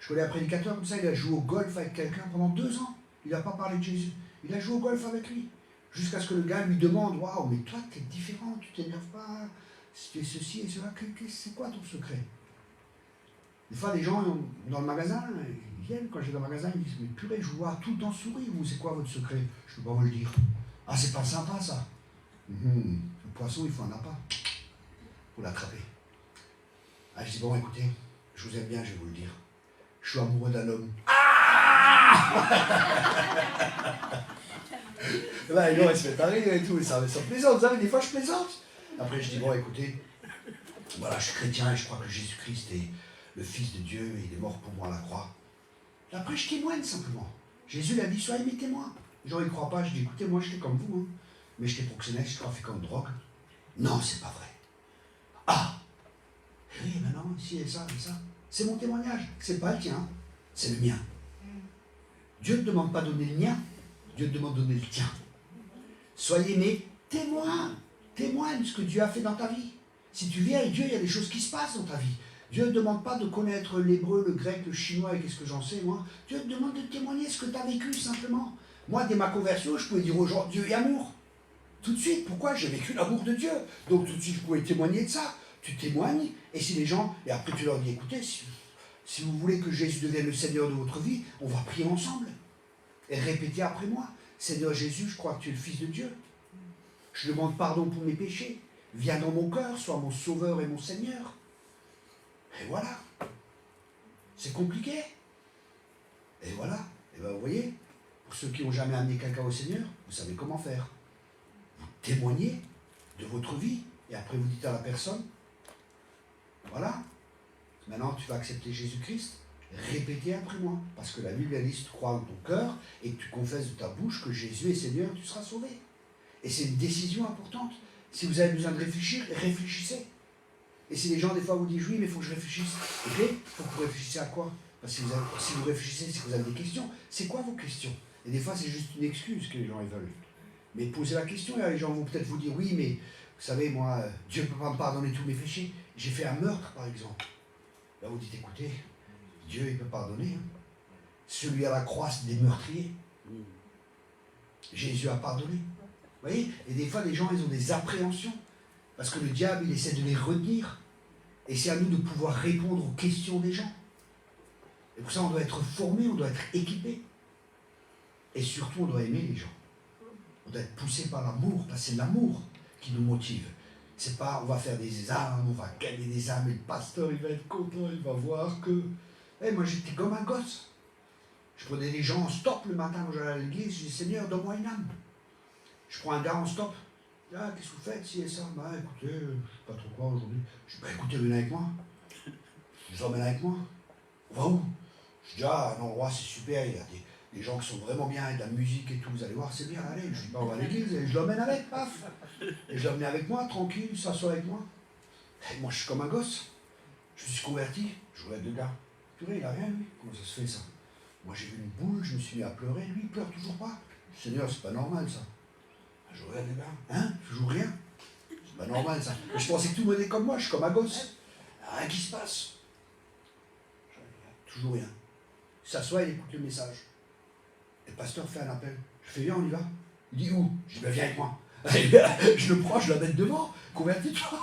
Je connais un prédicateur comme ça, il a joué au golf avec quelqu'un pendant 2 ans. Il n'a pas parlé de Jésus. Il a joué au golf avec lui. Jusqu'à ce que le gars lui demande, waouh, mais toi, tu es différent, tu t'énerves pas, tu es ceci et cela, c'est quoi ton secret? Des fois, les gens dans le magasin, ils viennent, quand je vais dans le magasin, ils disent, mais purée, je vous vois tout le temps sourire, vous, c'est quoi votre secret? Je ne peux pas vous le dire. Ah, c'est pas sympa, ça. Le poisson, il faut un appât pour l'attraper. Ah, je dis, bon, écoutez, je vous aime bien, je vais vous le dire. Je suis amoureux d'un homme. Ah là, il se fait rire et tout, et ça plaisante, vous savez, des fois je plaisante. Après je dis, bon écoutez, voilà, je suis chrétien et je crois que Jésus-Christ est le Fils de Dieu et il est mort pour moi à la croix. Et après je témoigne simplement. Jésus l'a dit, soyez mes témoins. Les gens ils ne croient pas, je dis, écoutez, moi j'étais comme vous, mais j'étais proxénète, j'étais trafiquant de drogue. Non, c'est pas vrai. Ah oui, maintenant, ici et ça, et ça. C'est mon témoignage, c'est pas le tien, c'est le mien. Dieu ne demande pas de donner le mien, Dieu te demande de donner le tien. Soyez mes témoins. Témoigne ce que Dieu a fait dans ta vie. Si tu viens avec Dieu, il y a des choses qui se passent dans ta vie. Dieu ne demande pas de connaître l'hébreu, le grec, le chinois et qu'est-ce que j'en sais, moi. Dieu te demande de témoigner ce que tu as vécu, simplement. Moi, dès ma conversion, je pouvais dire aux gens, Dieu est amour. Tout de suite, pourquoi? J'ai vécu l'amour de Dieu. Donc tout de suite, je pouvais témoigner de ça. Tu témoignes, et si les gens, et après tu leur dis, écoutez, si vous voulez que Jésus devienne le Seigneur de votre vie, on va prier ensemble. Et répétez après moi, Seigneur Jésus, je crois que tu es le Fils de Dieu. Je demande pardon pour mes péchés. Viens dans mon cœur, sois mon Sauveur et mon Seigneur. Et voilà. C'est compliqué. Et voilà. Et bien vous voyez, pour ceux qui n'ont jamais amené quelqu'un au Seigneur, vous savez comment faire. témoignez de votre vie, et après vous dites à la personne, voilà, maintenant tu vas accepter Jésus-Christ, répétez après moi, parce que la Bible dit, si tu crois en ton cœur, et que tu confesses de ta bouche que Jésus est Seigneur, tu seras sauvé. Et c'est une décision importante. Si vous avez besoin de réfléchir, réfléchissez. Et si les gens, des fois, vous disent, oui, mais il faut que je réfléchisse. Ok, il faut que vous réfléchissiez à quoi? Parce que si vous réfléchissez, c'est que vous avez des questions. C'est quoi vos questions? Et des fois, c'est juste une excuse que les gens veulent. Mais posez la question, et les gens vont peut-être vous dire, oui, mais vous savez, moi, Dieu ne peut pas me pardonner tous mes péchés. J'ai fait un meurtre, par exemple. Là, vous dites, écoutez, Dieu, il peut pardonner. Hein. Celui à la croix, c'est des meurtriers. Jésus a pardonné. Vous voyez? Et des fois, les gens, ils ont des appréhensions. Parce que le diable, il essaie de les retenir. Et c'est à nous de pouvoir répondre aux questions des gens. Et pour ça, on doit être formé, on doit être équipé. Et surtout, on doit aimer les gens. On doit être poussé par l'amour, parce que c'est l'amour qui nous motive. C'est pas, on va faire des âmes, on va gagner des âmes, et le pasteur, il va être content, il va voir que... moi, j'étais comme un gosse. Je prenais des gens en stop le matin quand j'allais à l'église, je dis, Seigneur, donne-moi une âme. Je prends un gars en stop. Ah, qu'est-ce que vous faites, si et ça? Bah, écoutez, je ne sais pas trop quoi aujourd'hui. Je dis, bah, écoutez, venez avec moi. Je les emmène avec moi. On va où? Je dis, ah, un endroit, c'est super, il y a des gens qui sont vraiment bien, avec de la musique et tout, vous allez voir, c'est bien, allez. Je dis, bah, on va à l'église, et je l'emmène avec, paf. Et je l'emmène avec moi, tranquille, s'assoit avec moi. Et moi, je suis comme un gosse. Je me suis converti, je regarde le gars. Purée, il a rien, lui. Comment ça se fait, ça? Moi, j'ai vu une boule, je me suis mis à pleurer, lui, il pleure toujours pas. Seigneur, c'est pas normal, ça. Je regarde les gars, hein, toujours rien. C'est pas normal ça. Mais je pensais que tout le monde est comme moi, je suis comme un gosse. Rien qui se passe. Toujours rien. Il s'assoit, il écoute le message. Et le pasteur fait un appel. Je fais, viens, on y va. Il dit où? Je dis, ben viens avec moi. Je le prends, je l'amène devant. Convertis-toi.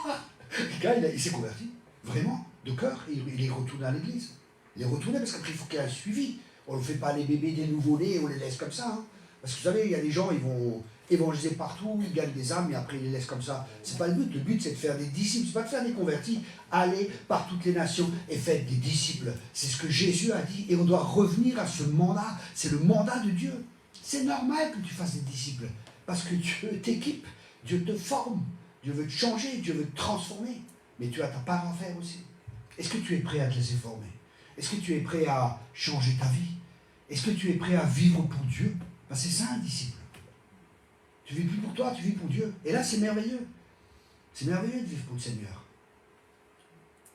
Le gars, il s'est converti. Vraiment, de cœur. Et il est retourné à l'église. Il est retourné parce qu'après, il faut qu'il y ait un suivi. On ne fait pas les bébés des nouveau-nés, on les laisse comme ça. Hein. Parce que vous savez, il y a des gens, ils vont évangéliser partout, ils gagnent des âmes, et après ils les laissent comme ça. C'est pas le but. Le but, c'est de faire des disciples, c'est pas de faire des convertis. Allez par toutes les nations et faites des disciples. C'est ce que Jésus a dit, et on doit revenir à ce mandat. C'est le mandat de Dieu. C'est normal que tu fasses des disciples, parce que Dieu t'équipe, Dieu te forme, Dieu veut te changer, Dieu veut te transformer. Mais tu as ta part à faire aussi. Est-ce que tu es prêt à te laisser former? Est-ce que tu es prêt à changer ta vie? Est-ce que tu es prêt à vivre pour Dieu? Parce que c'est ça un disciple. Tu vis plus pour toi, tu vis pour Dieu. Et là, c'est merveilleux. C'est merveilleux de vivre pour le Seigneur.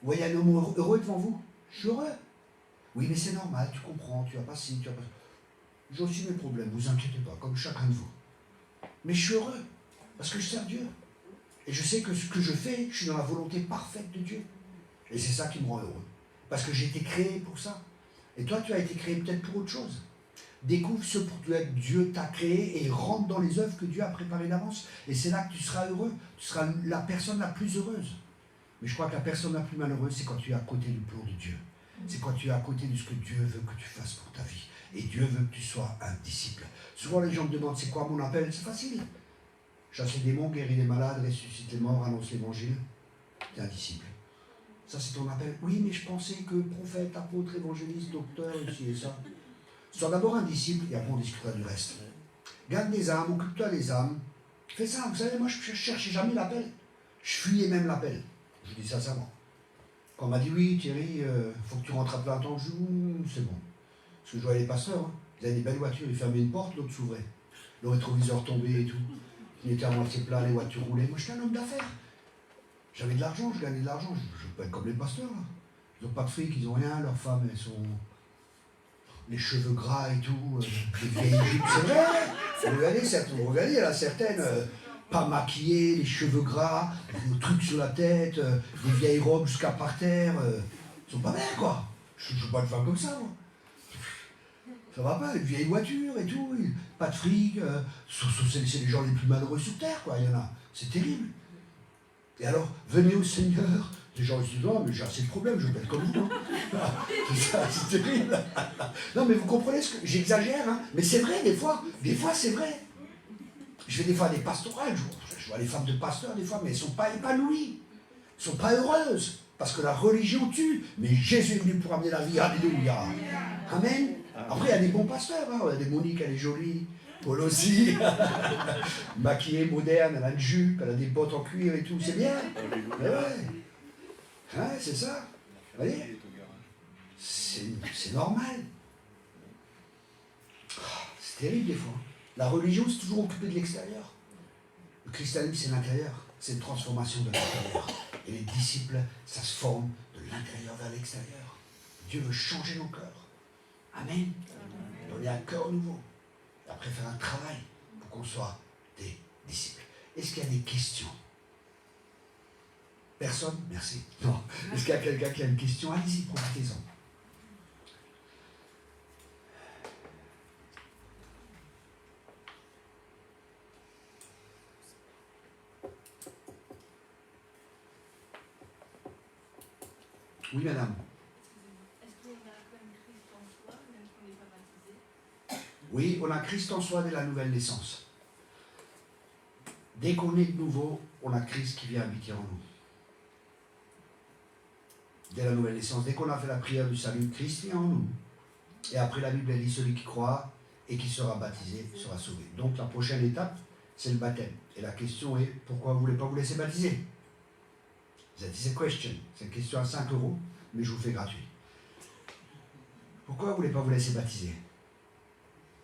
Vous voyez un homme heureux devant vous? Je suis heureux. Oui, mais c'est normal, tu comprends, tu vas pas ci, tu vas pas... J'ai aussi mes problèmes, vous inquiétez pas, comme chacun de vous. Mais je suis heureux, parce que je sers Dieu. Et je sais que ce que je fais, je suis dans la volonté parfaite de Dieu. Et c'est ça qui me rend heureux. Parce que j'ai été créé pour ça. Et toi, tu as été créé peut-être pour autre chose. Découvre ce pour quoi Dieu t'a créé et rentre dans les œuvres que Dieu a préparées d'avance. Et c'est là que tu seras heureux. Tu seras la personne la plus heureuse. Mais je crois que la personne la plus malheureuse, c'est quand tu es à côté du plan de Dieu. C'est quand tu es à côté de ce que Dieu veut que tu fasses pour ta vie. Et Dieu veut que tu sois un disciple. Souvent, les gens me demandent, c'est quoi mon appel? C'est facile. Chasser des démons, guérir les malades, ressusciter les morts, annoncer l'évangile. Tu es un disciple. Ça, c'est ton appel. Oui, mais je pensais que prophète, apôtre, évangéliste, docteur, ici et ça. Sois d'abord un disciple et après on discutera du reste. Garde les âmes, occupe-toi des âmes. Fais ça, vous savez, moi je ne cherchais jamais l'appel. Je fuyais même l'appel. Je dis ça sincèrement. Quand on m'a dit oui, Thierry, faut que tu rentres à plein temps, je dis c'est bon. Parce que je voyais les pasteurs, hein. Ils avaient des belles voitures, ils fermaient une porte, l'autre s'ouvrait. Le rétroviseur tombait et tout. Il était à moitié plein, les voitures roulaient. Moi j'étais un homme d'affaires. J'avais de l'argent, je gagnais de l'argent. Je ne veux pas être comme les pasteurs là. Ils n'ont pas de fric, ils n'ont rien, leurs femmes elles sont. Les cheveux gras et tout, les vieilles jupes, c'est vrai. Vous regardez, il y en a certaines, pas maquillées, les cheveux gras, des trucs sur la tête, des vieilles robes jusqu'à par terre. Ils sont pas belles, quoi. Je ne veux pas de femme comme ça, moi. Ça va pas, les vieilles voitures et tout, pas de fric. C'est les gens les plus malheureux sur terre, quoi. Il y en a. C'est terrible. Et alors, venez au Seigneur. Les gens se disent, non, mais j'ai assez de problèmes, je vais pas être comme vous. Hein. C'est terrible. Non, mais vous comprenez ce que... J'exagère, hein, mais c'est vrai, des fois c'est vrai. Je vais des fois à des pastorales, je vois les femmes de pasteurs des fois, mais elles ne sont pas épanouies. Elles ne sont pas heureuses, parce que la religion tue. Mais Jésus est venu pour amener la vie, alléluia. Amen. Après, il y a des bons pasteurs, hein. Il y a des Monique, elle est jolie. Paul aussi. Maquillée, moderne, elle a une jupe, elle a des bottes en cuir et tout. C'est bien. Mais ouais. Hein, c'est ça. Vous voyez? C'est normal. C'est terrible des fois. La religion, c'est toujours occupé de l'extérieur. Le christianisme, c'est l'intérieur. C'est une transformation de l'intérieur. Et les disciples, ça se forme de l'intérieur vers l'extérieur. Dieu veut changer nos cœurs. Amen. Donner un cœur nouveau. Et après faire un travail pour qu'on soit des disciples. Est-ce qu'il y a des questions? Personne? Merci. Non. Est-ce qu'il y a quelqu'un qui a une question? Allez-y, profitez-en. Oui, madame. Est-ce qu'on a quand même Christ en soi, même si on n'est pas baptisé? Oui, on a Christ en soi dès la nouvelle naissance. Dès qu'on est de nouveau, on a Christ qui vient habiter en nous. Dès la nouvelle naissance, dès qu'on a fait la prière du salut, Christ vient en nous. Et après, la Bible dit, celui qui croit et qui sera baptisé sera sauvé. Donc la prochaine étape, c'est le baptême. Et la question est, pourquoi vous ne voulez pas vous laisser baptiser? That is a question. C'est une question à 5 €, mais je vous fais gratuit. Pourquoi vous ne voulez pas vous laisser baptiser?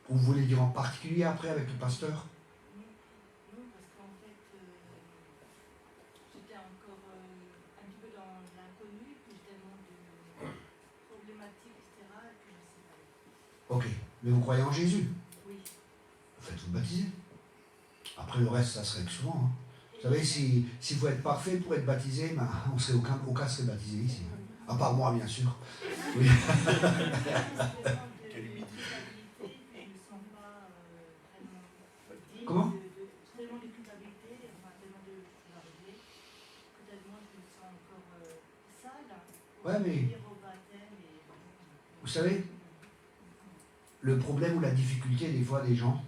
Ou vous voulez dire en particulier après avec le pasteur? Non, parce qu'en fait, j'étais encore un petit peu dans l'inconnu, puis tellement de problématiques, etc. Et puis je sais pas. Ok, mais vous croyez en Jésus? Oui. Faites-vous baptiser. Après le reste, ça serait que souvent. Hein. Vous savez, s'il faut être parfait pour être baptisé, ben, aucun serait baptisé ici. À part moi, bien sûr. Oui. Comment? Tellement de culpabilité, enfin tellement de culpabilité, que tellement je me sens encore sale. Ouais, mais vous savez, le problème ou la difficulté des fois des gens,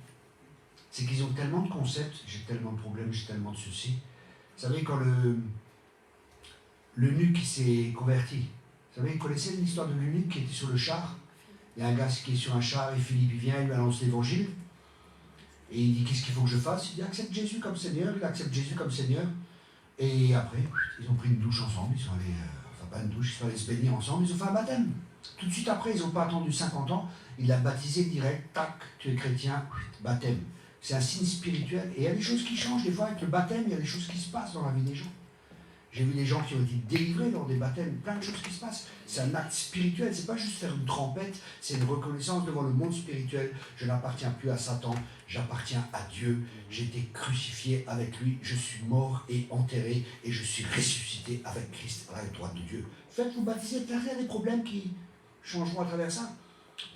c'est qu'ils ont tellement de concepts, j'ai tellement de problèmes, j'ai tellement de soucis. Vous savez, quand l'eunuque qui s'est converti, vous savez, vous connaissez l'histoire de l'eunuque qui était sur le char? Il y a un gars qui est sur un char et Philippe il vient, il lui annonce l'évangile. Et il dit, qu'est-ce qu'il faut que je fasse? Il dit, accepte Jésus comme Seigneur, il accepte Jésus comme Seigneur. Et après, ils ont pris une douche ensemble, ils sont allés, enfin pas une douche, ils sont allés se baigner ensemble, ils ont fait un baptême. Tout de suite après, ils n'ont pas attendu 50 ans, il l'a baptisé direct, tac, tu es chrétien, baptême. C'est un signe spirituel. Et il y a des choses qui changent, des fois avec le baptême, il y a des choses qui se passent dans la vie des gens. J'ai vu des gens qui ont été délivrés lors des baptêmes, plein de choses qui se passent. C'est un acte spirituel, c'est pas juste faire une trempette, c'est une reconnaissance devant le monde spirituel. Je n'appartiens plus à Satan, j'appartiens à Dieu. J'ai été crucifié avec lui, je suis mort et enterré et je suis ressuscité avec Christ à la droite de Dieu. Faites-vous baptiser, il y a des problèmes qui changeront à travers ça.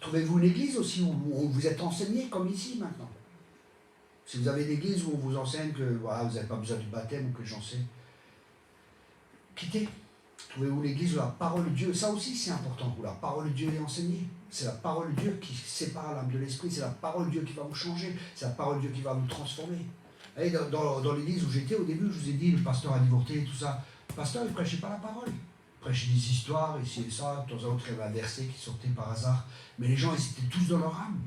Trouvez-vous une église aussi où vous êtes enseigné comme ici maintenant. Si vous avez une église où on vous enseigne que voilà, vous n'avez pas besoin du baptême ou que j'en sais, quittez. Trouvez-vous l'église où la parole de Dieu, ça aussi c'est important, où la parole de Dieu est enseignée. C'est la parole de Dieu qui sépare l'âme de l'esprit, c'est la parole de Dieu qui va vous changer, c'est la parole de Dieu qui va vous transformer. Et dans l'église où j'étais au début, je vous ai dit, le pasteur a divorcé et tout ça. Le pasteur, il ne prêchait pas la parole. Il prêchait des histoires, ici et ça, de temps en temps, il y avait un verset qui sortait par hasard. Mais les gens, ils étaient tous dans leur âme.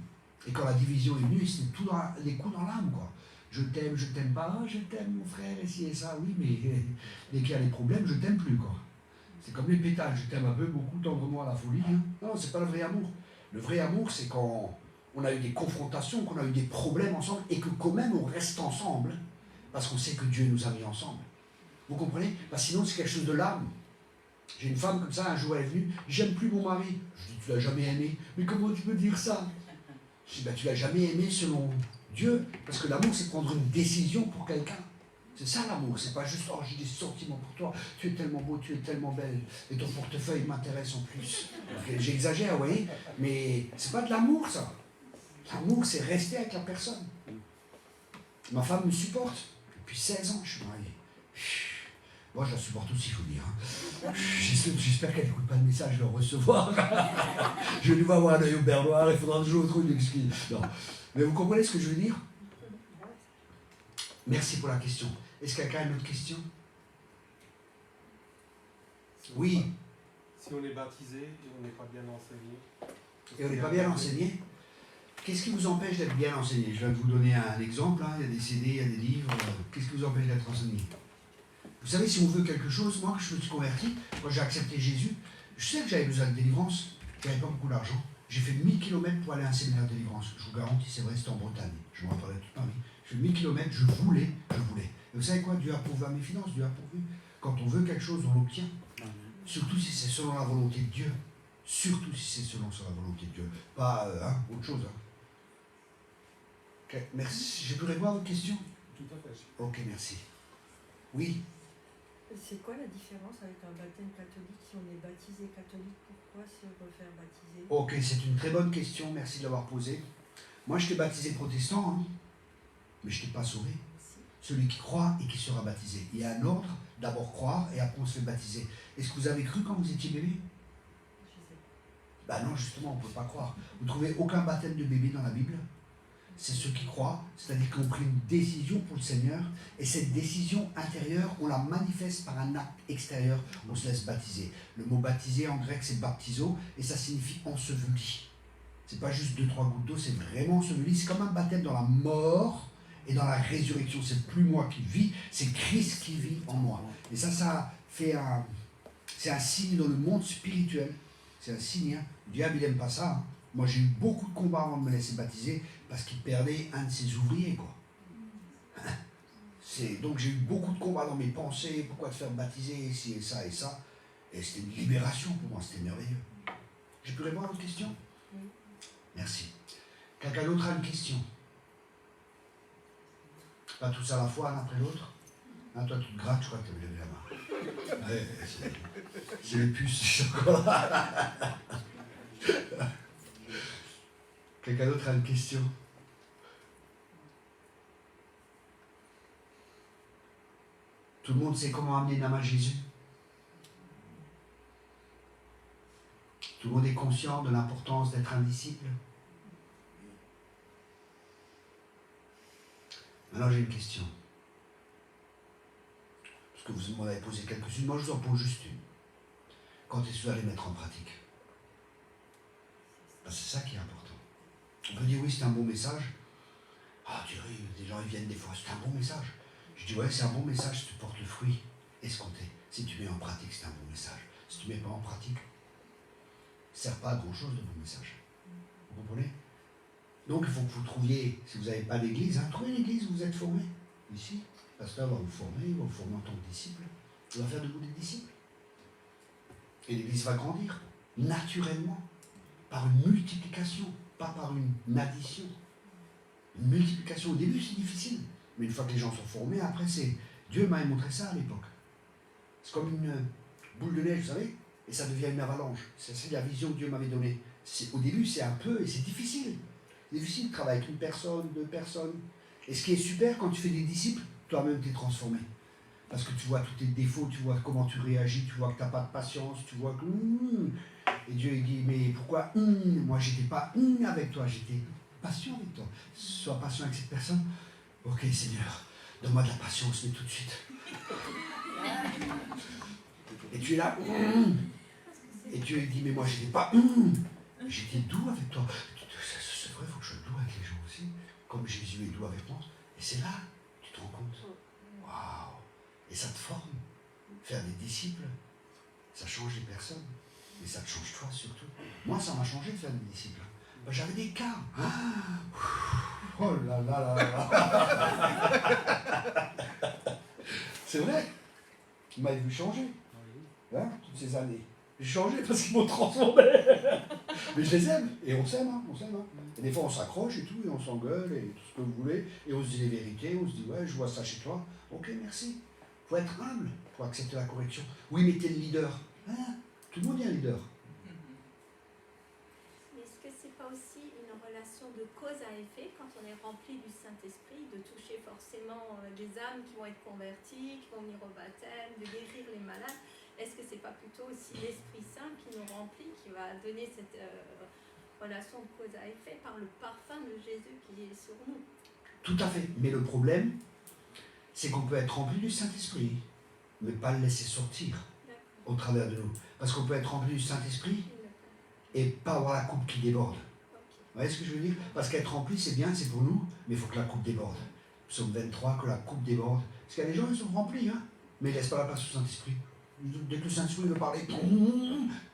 Et quand la division est venue, c'était tout dans les coups dans l'âme, quoi. Je t'aime pas, je t'aime mon frère, ici et ça, oui, mais dès qu'il y a des problèmes, je t'aime plus, quoi. C'est comme les pétales, je t'aime un peu, beaucoup, tendrement à la folie. Hein. Non, c'est pas le vrai amour. Le vrai amour, c'est quand on a eu des confrontations, qu'on a eu des problèmes ensemble, et que quand même on reste ensemble, parce qu'on sait que Dieu nous a mis ensemble. Vous comprenez? Parce que sinon, c'est quelque chose de l'âme. J'ai une femme comme ça, un jour elle est venue, j'aime plus mon mari. Je dis, tu l'as jamais aimé? Mais comment tu peux dire ça? Je dis, ben, tu l'as jamais aimé selon Dieu, parce que l'amour, c'est prendre une décision pour quelqu'un. C'est ça l'amour, c'est pas juste, oh j'ai des sentiments pour toi, tu es tellement beau, tu es tellement belle, et ton portefeuille m'intéresse en plus. J'exagère, vous voyez, mais c'est pas de l'amour ça. L'amour, c'est rester avec la personne. Ma femme me supporte, depuis 16 ans je suis marié. Moi je la supporte aussi, il faut dire. Hein. J'espère qu'elle n'écoute pas de message, je vais le recevoir. Je vais lui voir avoir un œil au bernoir, il faudra toujours trouver une excuse. Non. Mais vous comprenez ce que je veux dire? Merci pour la question. Est-ce que quelqu'un a une autre question? Oui. Si on est baptisé et on n'est pas bien enseigné. Et on n'est pas bien enseigné? Qu'est-ce qui vous empêche d'être bien enseigné? Je vais vous donner un exemple, hein. Il y a des CD, il y a des livres. Qu'est-ce qui vous empêche d'être enseigné? Vous savez, si on veut quelque chose, moi, quand je me suis converti, quand j'ai accepté Jésus, je sais que j'avais besoin de délivrance, j'avais pas beaucoup d'argent. J'ai fait 1000 km pour aller à un séminaire de délivrance. Je vous garantis, c'est vrai, c'était en Bretagne. Je me rappellerai toute ma vie. J'ai fait 1000 km, je voulais. Et vous savez quoi? Dieu a pourvu à mes finances, Dieu a pourvu. Quand on veut quelque chose, on l'obtient. Surtout si c'est selon la volonté de Dieu. Surtout si c'est selon la volonté de Dieu. Pas autre chose. Hein. Okay. Merci. Je peux répondre à votre question? Tout à fait. Ok, merci. Oui. C'est quoi la différence avec un baptême catholique? Si on est baptisé catholique, pourquoi se refaire baptiser? Ok, c'est une très bonne question, merci de l'avoir posée. Moi, je t'ai baptisé protestant, hein, mais je ne t'ai pas sauvé. Si. Celui qui croit et qui sera baptisé. Il y a un ordre, d'abord croire et après on se fait baptiser. Est-ce que vous avez cru quand vous étiez bébé? Je sais pas. Ben non, justement, on ne peut pas croire. Vous ne trouvez aucun baptême de bébé dans la Bible? C'est ceux qui croient, c'est-à-dire qu'ils ont pris une décision pour le Seigneur, et cette décision intérieure, on la manifeste par un acte extérieur, on se laisse baptiser. Le mot baptiser en grec, c'est baptizo, et ça signifie enseveli. C'est pas juste 2-3 gouttes d'eau, c'est vraiment enseveli. C'est comme un baptême dans la mort et dans la résurrection. C'est plus moi qui vis, c'est Christ qui vit en moi. Et ça fait c'est un signe dans le monde spirituel. C'est un signe, hein. Le diable, il n'aime pas ça, hein. Moi, j'ai eu beaucoup de combats avant de me laisser baptiser parce qu'il perdait un de ses ouvriers, quoi. Donc, j'ai eu beaucoup de combats dans mes pensées. Pourquoi te faire baptiser, ci et ça et ça. Et c'était une libération pour moi, c'était merveilleux. J'ai pu répondre à votre question? Oui. Merci. Quelqu'un d'autre a une question? Pas tous à la fois, l'un après l'autre? Hein, toi, tu te grattes, je crois que tu avais levé la main. Ouais, c'est les puces, je suis encore là. Quelqu'un d'autre a une question? Tout le monde sait comment amener une âme à Jésus? Tout le monde est conscient de l'importance d'être un disciple? Maintenant, j'ai une question. Parce que vous m'en avez posé quelques-unes, moi je vous en pose juste une. Quand est-ce que vous allez mettre en pratique? Ben, c'est ça qui est important. On peut dire oui, c'est un bon message. Ah, Thierry, des gens ils viennent des fois, c'est un bon message. Je dis ouais, c'est un bon message si tu portes le fruit escompté. Si tu mets en pratique, c'est un bon message. Si tu ne mets pas en pratique, ça ne sert pas à grand-chose de bon message. Vous comprenez? Donc il faut que vous trouviez, si vous n'avez pas d'église, hein, trouvez une église où vous êtes formé. Ici, le pasteur va vous former, il va vous former en tant que disciple. Il va faire de vous des disciples. Et l'église va grandir, naturellement, par une multiplication, pas par une addition. Une multiplication, au début c'est difficile, mais une fois que les gens sont formés, après c'est... Dieu m'avait montré ça à l'époque. C'est comme une boule de neige, vous savez, et ça devient une avalanche. C'est la vision que Dieu m'avait donnée. Au début c'est un peu, et c'est difficile. C'est difficile de travailler avec une personne, 2 personnes. Et ce qui est super, quand tu fais des disciples, toi-même tu es transformé. Parce que tu vois tous tes défauts, tu vois comment tu réagis, tu vois que tu n'as pas de patience, tu vois que... Et Dieu il dit, mais pourquoi moi j'étais pas avec toi, j'étais patient avec toi. Sois patient avec cette personne. Ok Seigneur, donne-moi de la patience, mais tout de suite. Et tu es là. Et Dieu il dit, mais moi j'étais pas j'étais doux avec toi. C'est vrai, il faut que je sois doux avec les gens aussi, comme Jésus est doux avec moi. Et c'est là, tu te rends compte. Waouh! Et ça te forme. Faire des disciples, ça change les personnes. Et ça te change toi surtout. Moi, ça m'a changé de faire des disciples. Ben, j'avais des cas. Oh là là là là. C'est vrai. Vous m'avez vu changer. Hein, toutes ces années. J'ai changé parce qu'ils m'ont transformé. Mais je les aime. Et on s'aime. Hein, on s'aime. Hein. Et des fois, on s'accroche et tout, et on s'engueule, et tout ce que vous voulez. Et on se dit les vérités. On se dit, ouais, je vois ça chez toi. Ok, merci. Il faut être humble pour accepter la correction. Oui, mais t'es le leader. Hein? Tout le monde est un leader. Mais est-ce que c'est pas aussi une relation de cause à effet quand on est rempli du Saint-Esprit, de toucher forcément des âmes qui vont être converties, qui vont venir au baptême, de guérir les malades? Est-ce que c'est pas plutôt aussi l'Esprit Saint qui nous remplit, qui va donner cette relation de cause à effet par le parfum de Jésus qui est sur nous? Tout à fait. Mais le problème, c'est qu'on peut être rempli du Saint-Esprit, mais pas le laisser sortir au travers de nous. Parce qu'on peut être rempli du Saint-Esprit et pas avoir la coupe qui déborde. voyez ce que je veux dire? Parce qu'être rempli, c'est bien, c'est pour nous, mais il faut que la coupe déborde. Psaume 23, que la coupe déborde. Parce qu'il y a des gens, ils sont remplis, hein, mais ils ne laissent pas la place au Saint-Esprit. Dès que le Saint-Esprit veut parler,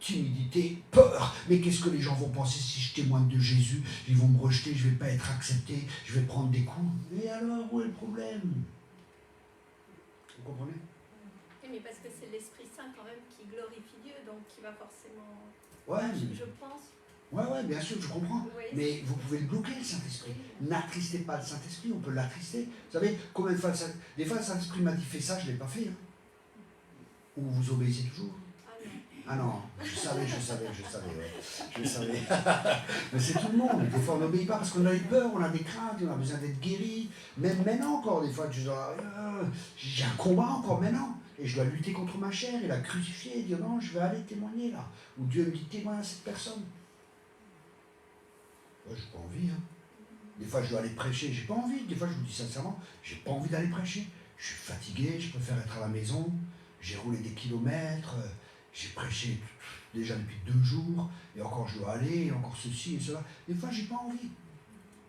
timidité, peur. Mais qu'est-ce que les gens vont penser si je témoigne de Jésus? Ils vont me rejeter, je ne vais pas être accepté, je vais prendre des coups. Et alors, où est le problème? Vous comprenez? Oui, mais parce que c'est l'Esprit Saint quand même qui glorifie Dieu, donc qui va forcément... Ouais, Je pense. ouais, bien sûr, je comprends. Oui. Mais vous pouvez le bloquer, le Saint-Esprit. N'attristez pas le Saint-Esprit, on peut l'attrister. Vous savez, combien de fois, des fois le Saint-Esprit m'a dit fais ça, je ne l'ai pas fait. Hein. Ou vous obéissez toujours? Ah non, je savais, ouais. Je savais. Mais c'est tout le monde. Des fois, on n'obéit pas parce qu'on a eu peur, on a des craintes, on a besoin d'être guéri. Même maintenant encore, des fois, j'ai un combat encore maintenant. Et je dois lutter contre ma chair et la crucifier et dire non, je vais aller témoigner là. Ou Dieu me dit témoigne à cette personne. Ouais, j'ai pas envie. Hein. Des fois, je dois aller prêcher, j'ai pas envie. Des fois, je vous dis sincèrement, j'ai pas envie d'aller prêcher. Je suis fatigué, je préfère être à la maison. J'ai roulé des kilomètres, j'ai prêché déjà depuis 2 jours, et encore je dois aller, et encore ceci et cela. Des fois, j'ai pas envie.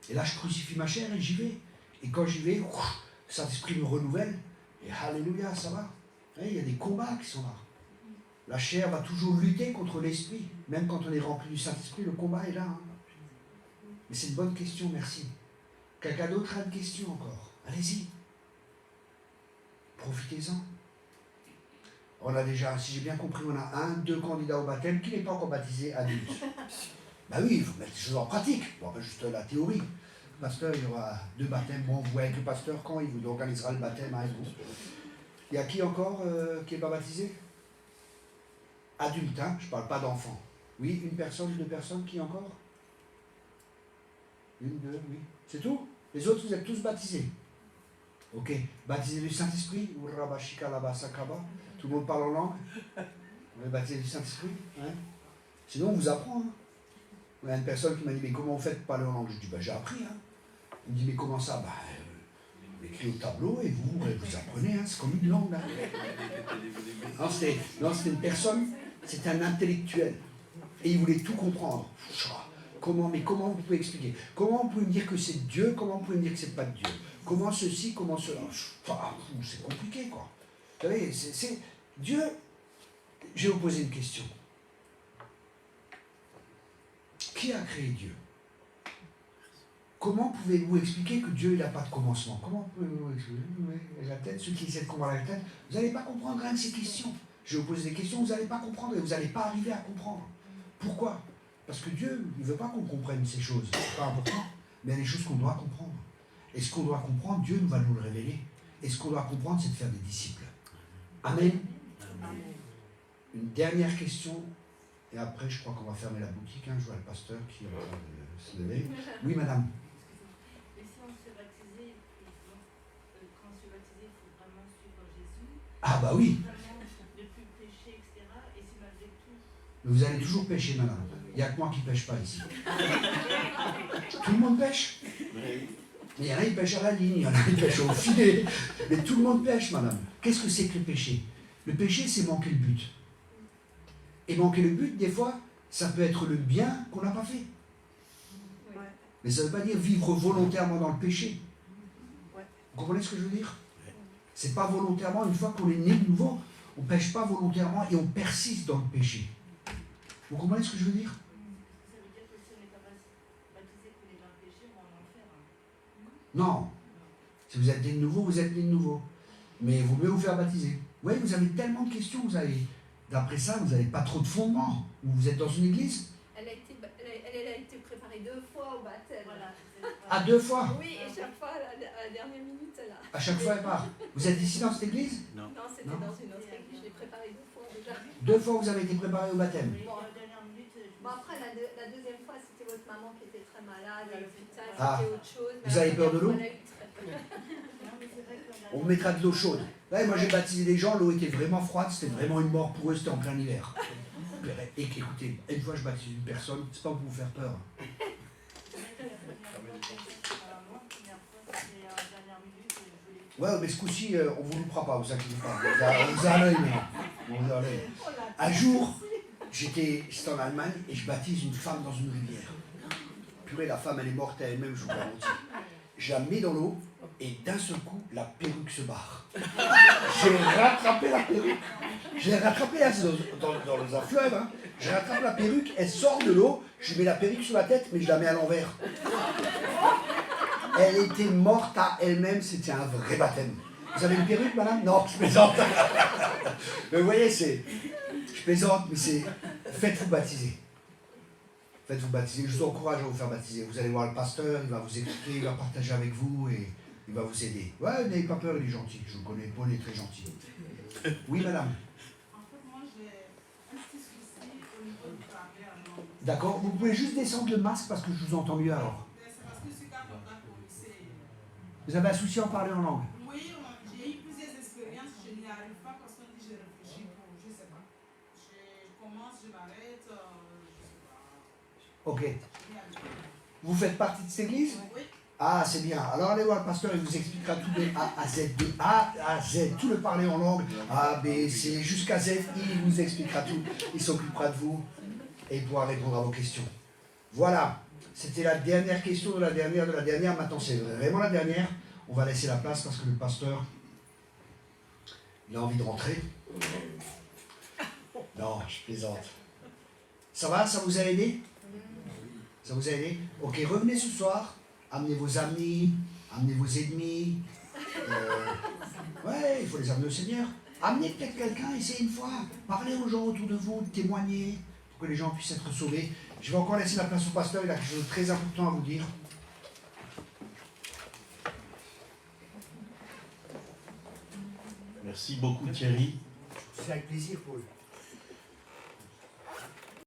Et là, je crucifie ma chair et j'y vais. Et quand j'y vais, le Saint-Esprit me renouvelle. Et alléluia, ça va. Il y a des combats qui sont là. La chair va toujours lutter contre l'esprit. Même quand on est rempli du Saint-Esprit, le combat est là. Hein. Mais c'est une bonne question, merci. Quelqu'un d'autre a une question encore? Allez-y. Profitez-en. On a déjà, si j'ai bien compris, on a 2 candidats au baptême. Qui n'est pas encore baptisé adulte? Ben oui, il faut mettre les choses en pratique. Bon, pas juste la théorie. Le pasteur, il y aura 2 baptêmes. Bon, vous voyez avec le pasteur quand il vous organisera le baptême avec vous. Il y a qui encore qui n'est pas baptisé? Adulte, hein, je ne parle pas d'enfant. Oui, 1 personne, 2 personnes, qui encore? 1, 2, oui. C'est tout? Les autres, vous êtes tous baptisés. Ok. Baptisé du Saint-Esprit? Tout le monde parle en langue? On est baptisé du Saint-Esprit? Hein? Sinon, on vous apprend. Hein? Il y a une personne qui m'a dit, mais comment vous faites pour parler en langue? Je dis, j'ai appris. Hein? Il me dit, mais comment ça? Vous écrivez au tableau et vous apprenez. Hein? C'est comme une langue. Hein? Non, c'était une personne, c'était un intellectuel. Et il voulait tout comprendre. Comment vous pouvez expliquer? Comment vous pouvez me dire que c'est Dieu? Comment vous pouvez me dire que c'est pas de Dieu? Comment ceci, comment cela? C'est compliqué, quoi. Vous savez, c'est Dieu. Je vais vous poser une question. Qui a créé Dieu? Comment pouvez-vous expliquer que Dieu n'a pas de commencement? Comment pouvez-vous expliquer? La tête, ceux qui essaient de comprendre la tête, vous n'allez pas comprendre rien de ces questions. Je vais vous poser des questions, vous n'allez pas comprendre et vous n'allez pas arriver à comprendre. Pourquoi? Parce que Dieu ne veut pas qu'on comprenne ces choses. C'est pas important. Mais il y a des choses qu'on doit comprendre. Et ce qu'on doit comprendre, Dieu va nous le révéler. Et ce qu'on doit comprendre, c'est de faire des disciples. Amen. Une dernière question, et après je crois qu'on va fermer la boutique. Hein. Je vois le pasteur qui est en train de se lever. Oui, madame. Et si on se fait baptiser, quand on se fait baptiser, il faut vraiment suivre Jésus? Ah bah oui. Vraiment ne plus pécher, etc. Et si malgré tout... Mais vous allez toujours pêcher, madame. Il n'y a que moi qui ne pêche pas ici. Tout le monde pêche. Mais il y en a qui pêchent à la ligne, il y en a qui pêchent au filet. Mais tout le monde pêche, madame. Qu'est-ce que c'est que le péché? Le péché, c'est manquer le but. Et manquer le but, des fois, ça peut être le bien qu'on n'a pas fait. Mais ça ne veut pas dire vivre volontairement dans le péché. Vous comprenez ce que je veux dire? C'est pas volontairement, une fois qu'on est né de nouveau, on ne pêche pas volontairement et on persiste dans le péché. Vous comprenez ce que je veux dire? Ça veut dire que si on n'est pas baptisé qu'on est dans le péché, on va en enfer. Hein. Non. Si vous êtes né de nouveau, vous êtes né de nouveau. Mais il vaut mieux vous faire baptiser. Vous voyez, vous avez tellement de questions, d'après ça, vous n'avez pas trop de fondements. Vous êtes dans une église? Elle a été préparée 2 fois au baptême. Voilà. Ah, 2 fois? Oui, et chaque fois, à la dernière minute, là. À chaque fois, elle part. Vous êtes ici dans cette église? Non, c'était dans une autre église. Je l'ai préparée 2 fois déjà. 2 fois, vous avez été préparé au baptême. Bon, après, la deuxième fois, c'était votre maman qui était très malade à l'hôpital. Ah. C'était autre chose. Vous avez peur de l'eau? Elle a eu très peur. On vous mettra de l'eau chaude. Ouais, moi, j'ai baptisé des gens, l'eau était vraiment froide, c'était vraiment une mort pour eux, c'était en plein hiver. Et écoutez, une fois, je baptise une personne, c'est pas pour vous faire peur. Ouais, mais ce coup-ci, on vous loupera pas, vous inquiétez pas. On vous a à l'œil maintenant. Un jour, c'était en Allemagne et je baptise une femme dans une rivière. purée, la femme, elle est morte à elle-même, je vous garantis. Je la mets dans l'eau, et d'un seul coup, la perruque se barre. J'ai rattrapé la perruque. Je l'ai rattrapée là, c'est dans un fleuve. Hein. Je rattrape la perruque, elle sort de l'eau, je mets la perruque sur la tête, mais je la mets à l'envers. Elle était morte à elle-même, c'était un vrai baptême. Vous avez une perruque, madame? Non, je plaisante. Mais vous voyez, je plaisante, mais c'est... Faites-vous baptiser. Faites-vous baptiser. Je vous encourage à vous faire baptiser. Vous allez voir le pasteur, il va vous expliquer, il va partager avec vous et il va vous aider. Ouais, n'ayez pas peur, il est gentil. Je vous connais, Paul est très gentil. Oui, madame. En fait, moi, j'ai un petit souci au niveau du parler en langue. D'accord, vous pouvez juste descendre le masque parce que je vous entends mieux alors. C'est parce que je suis catholique au lycée. Vous avez un souci à en parler en langue? Oui, j'ai eu plusieurs expériences, je n'y arrive pas parce qu'on dit je réfléchis pour, je sais pas. Je commence, je m'arrête, je sais pas. Ok. Je n'y arrive pas. Vous faites partie de cette église? Oui. Ah, c'est bien. Alors allez voir le pasteur, il vous expliquera tout de A à Z, de A à Z, tout le parler en langue, A, B, C, jusqu'à Z, il vous expliquera tout. Il s'occupera de vous et il pourra répondre à vos questions. Voilà, c'était la dernière question de la dernière. Maintenant, c'est vraiment la dernière. On va laisser la place parce que le pasteur, il a envie de rentrer. Non, je plaisante. Ça va? Ça vous a aidé? Ça vous a aidé? Ok, revenez ce soir. Amenez vos amis, amenez vos ennemis. Ouais, il faut les amener au Seigneur. Amenez peut-être quelqu'un, essayez une fois. Parlez aux gens autour de vous, témoignez, pour que les gens puissent être sauvés. Je vais encore laisser la place au pasteur, il a quelque chose de très important à vous dire. Merci beaucoup Thierry. C'est avec plaisir, Paul.